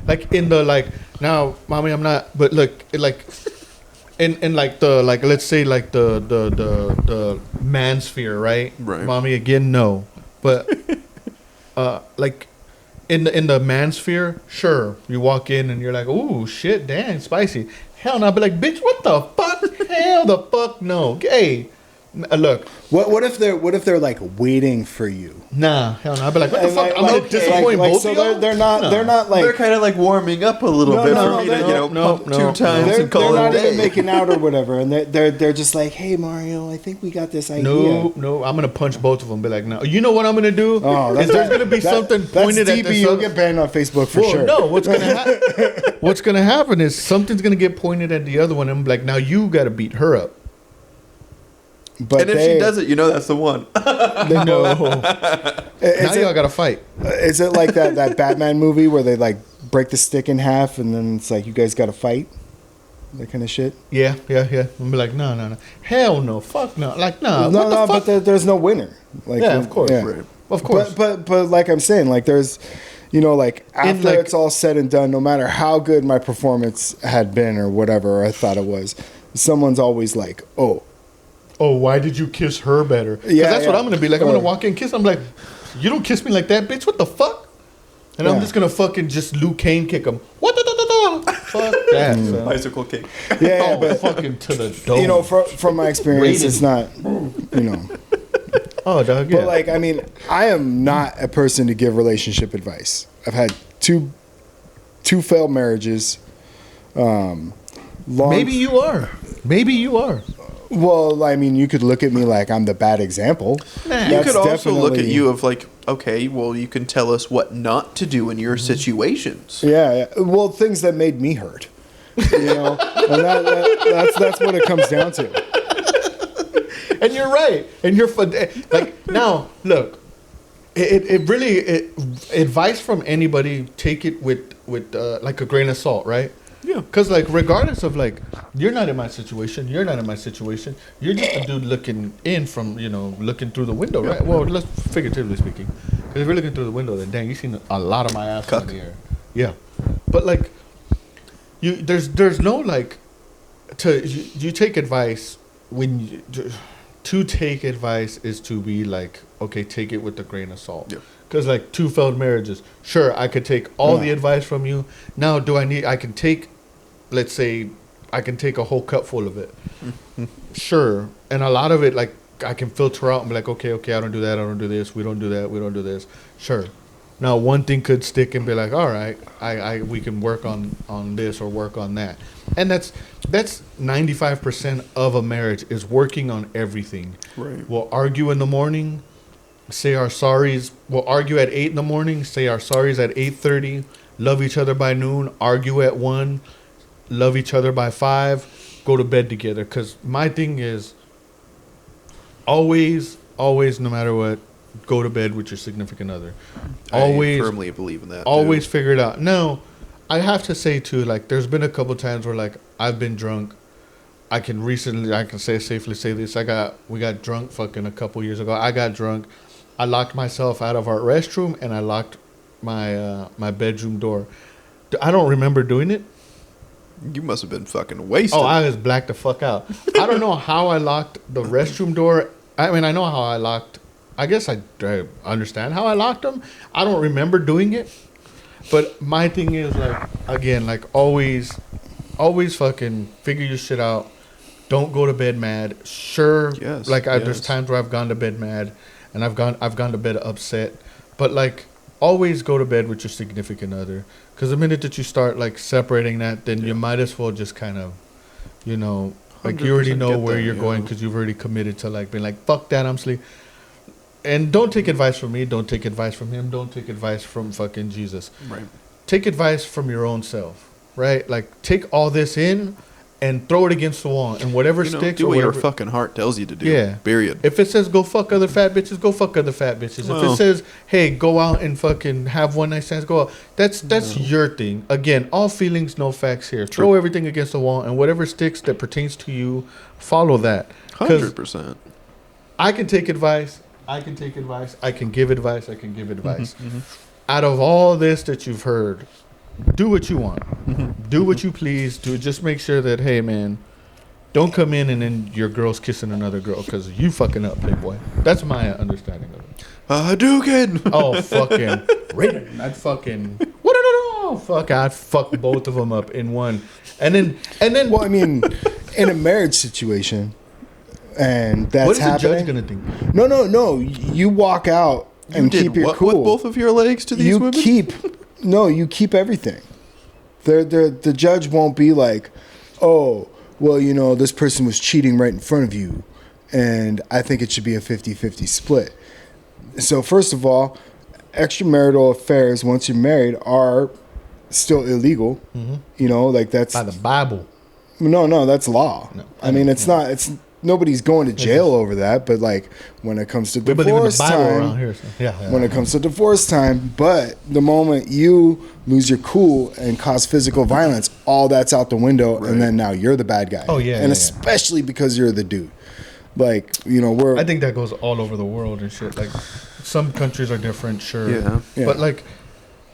Like in the like now, mommy, I'm not. But look, like in like the like let's say like the man sphere, right? Right. Mommy, again, no. But like in the man sphere, sure. You walk in and you're like, ooh, shit, damn, spicy. Hell no. I'd be like, bitch, what the fuck? Hell the fuck no. Hey, look. What if they're like waiting for you? Nah, hell no. I'd be like, what the And fuck? I'm gonna disappoint both so of y'all? they're not No. they're not they're like kind of like warming up a little No, bit no, for no, me they're- to pump two times they're, and call they're it not a even day. making out or whatever, and they're just like, hey Mario, I think we got this idea. No, I'm gonna punch both of them. Be like, no, you know what I'm gonna do? Oh, is there's gonna be something pointed that's at DB. this. You'll get banned on Facebook for well, sure. no, what's gonna happen is something's gonna get pointed at the other one, and I'm like, now you gotta beat her up. But And if she does it, you know that's the one. No, is now y'all gotta fight. it like that Batman movie where they like break the stick in half and then it's like you guys got to fight, that kind of shit? Yeah. I'm be like, no, hell no, fuck no, like no, what the no, fuck? but there's no winner. Like, Yeah, of course, right. Of course. But like I'm saying, like there's, like after like- it's all said and done, no matter how good my performance had been or whatever I thought it was, someone's always like, oh, Why did you kiss her better? Because Yeah, that's what yeah. I'm gonna be like. I'm gonna walk in, and kiss. I'm like, you don't kiss me like that, bitch. What the fuck? And I'm Yeah. just gonna fucking just Luke Kane kick him. What the fuck that? son. Bicycle kick. yeah, Oh, but fucking to the dome. from my experience, Rated. it's not, Oh, dog. Yeah. But like, I mean, I am not a person to give relationship advice. I've had two failed marriages. Long, maybe you are. Maybe you are. Well, I mean, you could look at me like I'm the bad example. Nah. You That's could also look at definitely- you of like, okay, well, you can tell us what not to do in your situations. Yeah. Well, things that made me hurt. And that's what it comes down to. And you're right. And you're like now. Look, it really advice from anybody. Take it with like a grain of salt, right? Yeah. Because like regardless of like you're not in my situation, you're not in my situation. You're just a dude looking in from looking through the window, right? Well, let's figuratively speaking. Because if you're looking through the window, then dang, you seen a lot of my ass Cuck. in the air. Yeah, but like there's no like you take advice to take advice is to be like, okay, take it with a grain of salt. Yeah. Because like 2 failed marriages, sure, I could take all the advice from you. Now, I can take, let's say, I can take a whole cup full of it. Sure. And a lot of it, like, I can filter out and be like, okay, I don't do that, I don't do this, we don't do that, we don't do this. Sure. Now, one thing could stick and be like, all right, we can work on this or work on that. And that's 95% of a marriage is working on everything. Right. We'll argue in the morning, say our sorries. We'll argue at 8 in the morning, say our sorries at 8:30, love each other by noon, argue at 1, love each other by 5, go to bed together. Because my thing is always, no matter what, go to bed with your significant other. Always. I firmly believe in that. Always figure it out. No, I have to say too, like, there's been a couple times where, like, I've been drunk. I can safely say this. We got drunk fucking a couple years ago. I got drunk. I locked myself out of our restroom and I locked my bedroom door. I don't remember doing it. You must have been fucking wasted. Oh, I was blacked the fuck out. I don't know how I locked the restroom door. I mean, I know how I locked. I guess I understand how I locked them. I don't remember doing it. But my thing is, like, again, like, always fucking figure your shit out. Don't go to bed mad. Sure, yes, like, there's times where I've gone to bed mad, and I've gone to bed upset. But, like, always go to bed with your significant other. Because the minute that you start, like, separating that, then you might as well just kind of, you know, like, you already know where you're going because you've already committed to, like, being like, fuck that, I'm sleeping. And don't take advice from me. Don't take advice from him. Don't take advice from fucking Jesus. Right. Take advice from your own self, right? Like, take all this in and throw it against the wall. And whatever sticks. Do what your fucking heart tells you to do. Yeah. Period. If it says go fuck other fat bitches, go fuck other fat bitches. If it says, hey, go out and fucking have one night stands, go out. That's your thing. Again, all feelings, no facts here. True. Throw everything against the wall. And whatever sticks that pertains to you, follow that. 100%. I can take advice. I can take advice. I can give advice. I can give advice. Out of all this that you've heard, do what you want. Do what you please. Just make sure that, hey, man, don't come in and then your girl's kissing another girl because you fucking up, playboy. That's my understanding of it. Hadouken! Oh, fucking. Raiden. I'd fucking. Oh, fuck. I'd fuck both of them up in one. And then. Well, I mean, in a marriage situation. And that's what is happening. The judge gonna think? No. You walk out and keep your cool. With both of your legs to these women? You keep everything. The judge won't be like, oh, well, you know, this person was cheating right in front of you, and I think it should be a 50-50 split. So first of all, extramarital affairs once you're married are still illegal. You know, like that's by the Bible. No, that's law. No, I mean, it's not. It's nobody's going to jail over that. But like when it comes to divorce time, here, so. Yeah. When it comes to divorce time, but the moment you lose your cool and cause physical violence, all that's out the window, right. And then now you're the bad guy. Oh yeah, and especially because you're the dude. Like, you know, I think that goes all over the world and shit. Like, some countries are different, sure. Yeah. But like,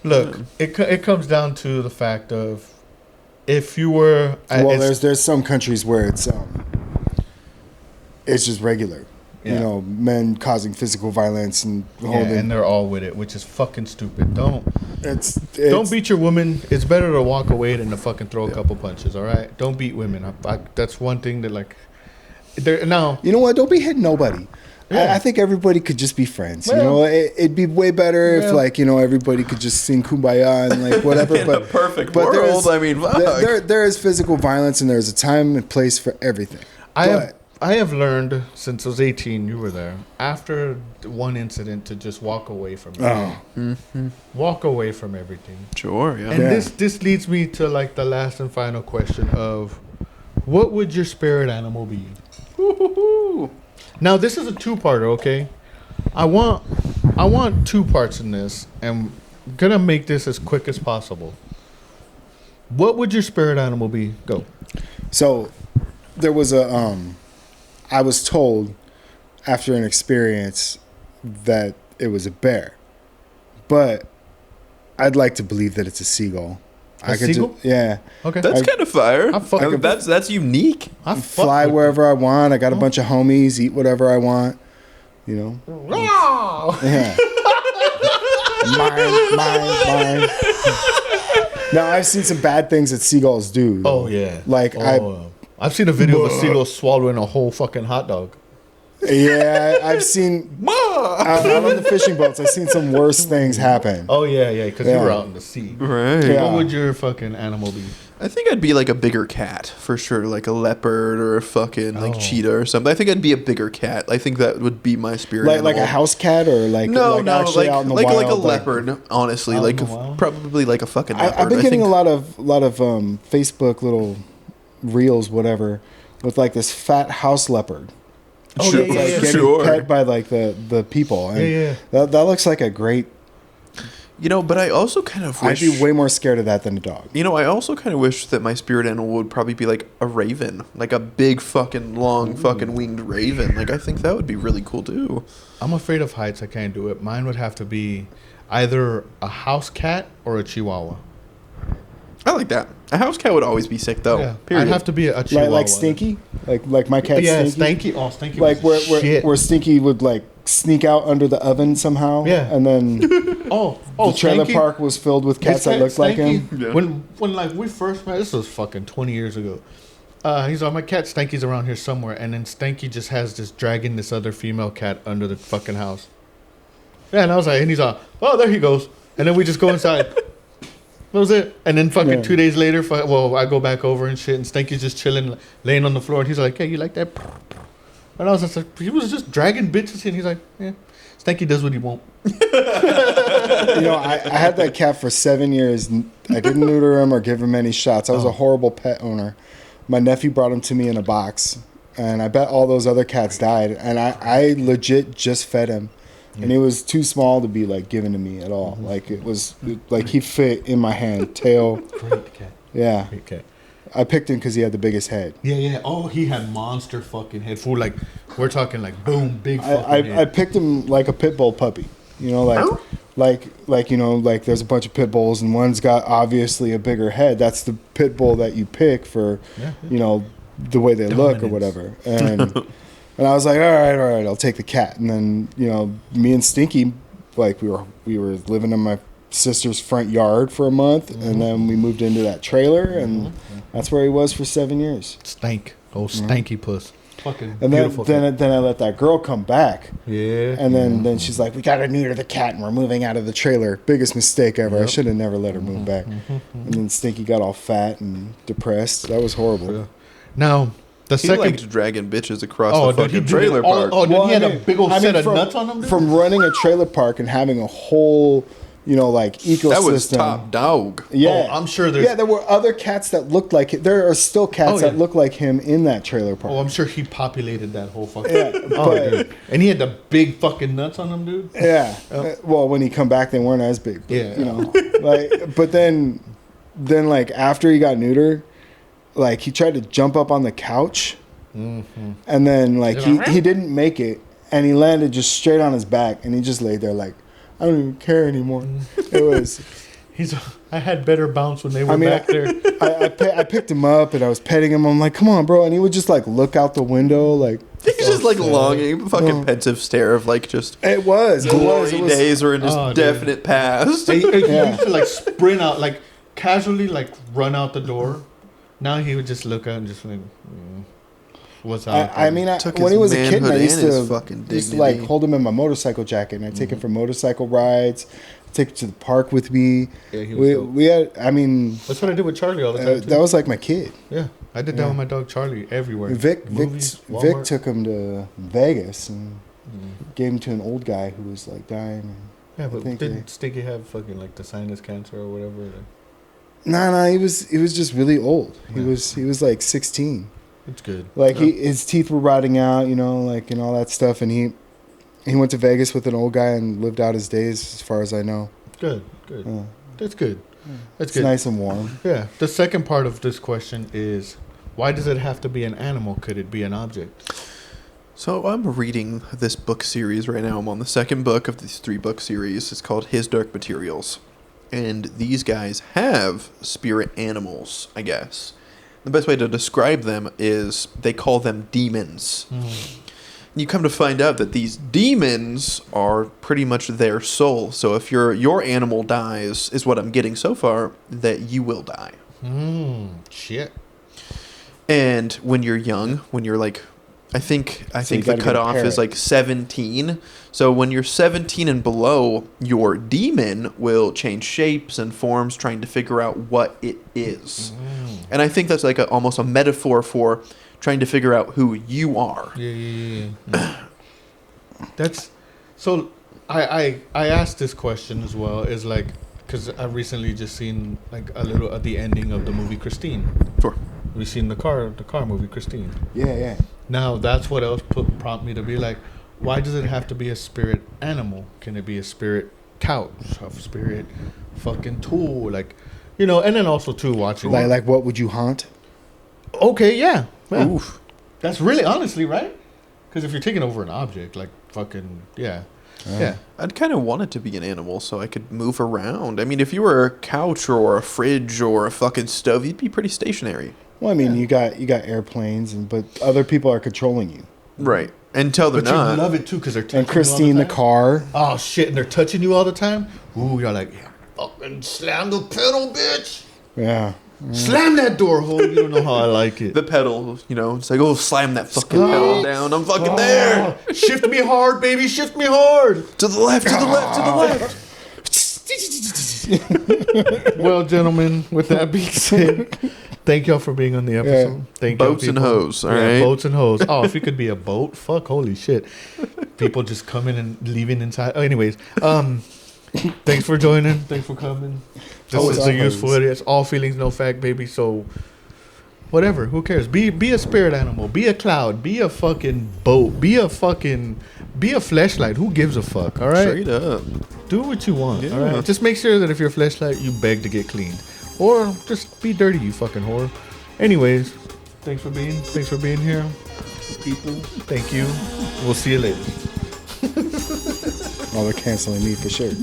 look, it comes down to the fact of if you were. There's some countries where it's just regular. Yeah. You know, men causing physical violence and holding. Yeah, and they're all with it, which is fucking stupid. Don't Don't beat your woman. It's better to walk away than to fucking throw a couple punches. All right, don't beat women. That's one thing that like. Now you know what? Don't be hitting nobody. Yeah. I think everybody could just be friends. Well, you know, it'd be way better if, like, you know, everybody could just sing "Kumbaya" and like whatever. In a perfect world, I mean, there is physical violence, and there's a time and place for everything. I have learned since I was 18. You were there. After one incident, to just walk away from it. Walk away from everything. Sure, yeah. And this leads me to like the last and final question of, what would your spirit animal be? Now this is a two-parter, okay? I want 2 parts in this, and I'm gonna make this as quick as possible. What would your spirit animal be? Go. So there was I was told after an experience that it was a bear, but I'd like to believe that it's a seagull. seagull? Yeah. Okay. That's kind of fire. That's unique. I fly wherever I want. I got a bunch of homies. Eat whatever I want. You know. Yeah. mine. Now I've seen some bad things that seagulls do. Though. Oh yeah. Like I've seen a video of a seagull swallowing a whole fucking hot dog. Yeah, I've seen out on the fishing boats. I've seen some worse things happen. Oh yeah, because you were out in the sea. Right. Yeah. What would your fucking animal be? I think I'd be like a bigger cat for sure, like a leopard or a fucking like cheetah or something. I think I'd be a bigger cat. I think that would be my spirit animal. Like a house cat or like actually out in the wild, like a leopard. Honestly, like probably like a fucking leopard. I've been getting a lot of Facebook little reels, whatever, with like this fat house leopard. Oh Sure, getting pet by like the people. And that looks like a great. You know, but I also kind of wish... I'd be way more scared of that than a dog. You know, I also kind of wish that my spirit animal would probably be like a raven. Like a big fucking long fucking winged raven. Like, I think that would be really cool too. I'm afraid of heights. I can't do it. Mine would have to be either a house cat or a chihuahua. I like that. A house cat would always be sick though. Yeah. Period. I'd have to be a chihuahua. Like Stinky? Like my cat Stinky? Oh, Stinky like where Stinky would like sneak out under the oven somehow. Yeah. And then the trailer park was filled with cats that looked like him. Yeah. When like we first met, this was fucking 20 years ago. He's like, my cat Stanky's around here somewhere, and then Stanky just has this dragging this other female cat under the fucking house. Yeah, and I was like, and he's like, oh, there he goes. And then we just go inside. That was it. And then fucking 2 days later, I go back over and shit, and Stanky's just chilling, laying on the floor, and he's like, hey, you like that? And I was just like, he was just dragging bitches, and he's like, yeah, Stanky does what he won't. You know, I had that cat for 7 years. I didn't neuter him or give him any shots. I was a horrible pet owner. My nephew brought him to me in a box, and I bet all those other cats died. And I legit just fed him. And he was too small to be like given to me at all. Mm-hmm. Like it was like he fit in my hand, tail. Great cat. Yeah. Great cat. I picked him because he had the biggest head. Yeah. Oh, he had monster fucking head. Fool, like we're talking like boom, big fucking head. I picked him like a pit bull puppy. You know, like you know, like there's a bunch of pit bulls and one's got obviously a bigger head. That's the pit bull that you pick for, you know, the way they look or whatever. And. And I was like, all right, I'll take the cat. And then, you know, me and Stinky, like we were living in my sister's front yard for a month, and then we moved into that trailer, and that's where he was for 7 years. Stanky puss. Fucking and beautiful. Then I let that girl come back. Yeah. And then she's like, we gotta neuter the cat, and we're moving out of the trailer. Biggest mistake ever. I should have never let her move back. And then Stinky got all fat and depressed. That was horrible. Yeah. Now. He liked dragging bitches across the fucking trailer park. He had a big old set of nuts on him? Dude? From running a trailer park and having a whole, you know, like ecosystem. That was top dog. Yeah. I'm sure there's... Yeah, there were other cats that looked like him. There are still cats that look like him in that trailer park. Oh, I'm sure he populated that whole fucking... Yeah. Dude. And he had the big fucking nuts on him, dude. Yeah. Well, when he come back, they weren't as big. But, you know, like, but then like after he got neutered, like he tried to jump up on the couch, and then like he didn't make it, and he landed just straight on his back, and he just laid there like, I don't even care anymore. It was. I had better bounce when they were back there. I picked him up and I was petting him. I'm like, come on, bro, and he would just like look out the window like. He's just like longing, fucking pensive stare of like just. It was. Days were in his definite past. He used to like sprint out, like casually, like run out the door. Now he would just look out and just like, what's up? I mean, when he was a kid, I used to like hold him in my motorcycle jacket, and I'd take him for motorcycle rides, take him to the park with me. Yeah, we had. I mean, that's what I did with Charlie all the time. That was like my kid. Yeah, I did that with my dog Charlie everywhere. Vic took him to Vegas and gave him to an old guy who was like dying. Yeah, but didn't Stinky have fucking like the sinus cancer or whatever? Nah, he was just really old. He was like 16. It's good. Like his teeth were rotting out, you know, like and all that stuff, and he went to Vegas with an old guy and lived out his days, as far as I know. Good. That's good. It's good. Nice and warm. Yeah. The second part of this question is, why does it have to be an animal? Could it be an object? So I'm reading this book series right now. I'm on the second book of this 3-book series. It's called His Dark Materials. And these guys have spirit animals, I guess. The best way to describe them is they call them demons. You come to find out that these demons are pretty much their soul. So if your animal dies, is what I'm getting so far, that you will die. Shit. And when you're young, when you're like, I think the cutoff is like 17. So when you're 17 and below, your demon will change shapes and forms, trying to figure out what it is. And I think that's like almost a metaphor for trying to figure out who you are. Yeah. That's so. I asked this question as well. Is like because I've recently just seen like a little at the ending of the movie Christine. Sure. We've seen the car movie Christine. Yeah. Now that's what else prompt me to be like, why does it have to be a spirit animal? Can it be a spirit couch, a spirit fucking tool, like, and then also too watching like what would you haunt? Okay, yeah. Oof. That's really honestly right, because if you're taking over an object, like fucking yeah. I'd kind of want it to be an animal so I could move around. I mean, if you were a couch or a fridge or a fucking stove, you'd be pretty stationary. Well, I mean, you got airplanes, but other people are controlling you. Right. Until they're not. You love it too because they're touching and Christine you all the car. Oh shit! And they're touching you all the time. Ooh, you're like, yeah, fucking slam the pedal, bitch. Yeah. Slam that door hole. You don't know how I like it. The pedal, it's like, slam that fucking pedal down. I'm fucking there. Shift me hard, baby. Shift me hard. To the left, to the left, to the left. Well, gentlemen, with that being said, thank y'all for being on the episode. Thank boats you, and hose, all right? Boats and hose. Oh, if you could be a boat, fuck, holy shit. People just coming and leaving inside. Oh, anyways, thanks for joining. Thanks for coming. This is the useful idiots. All feelings, no fact, baby. So, whatever. Who cares? Be a spirit animal. Be a cloud. Be a fucking boat. Be a fleshlight. Who gives a fuck? All right. Straight up. Do what you want. Yeah. All right. Just make sure that if you're a fleshlight, you beg to get cleaned, or just be dirty, you fucking whore. Anyways, thanks for being here, people. Thank you. We'll see you later. Oh, they're canceling me for sure.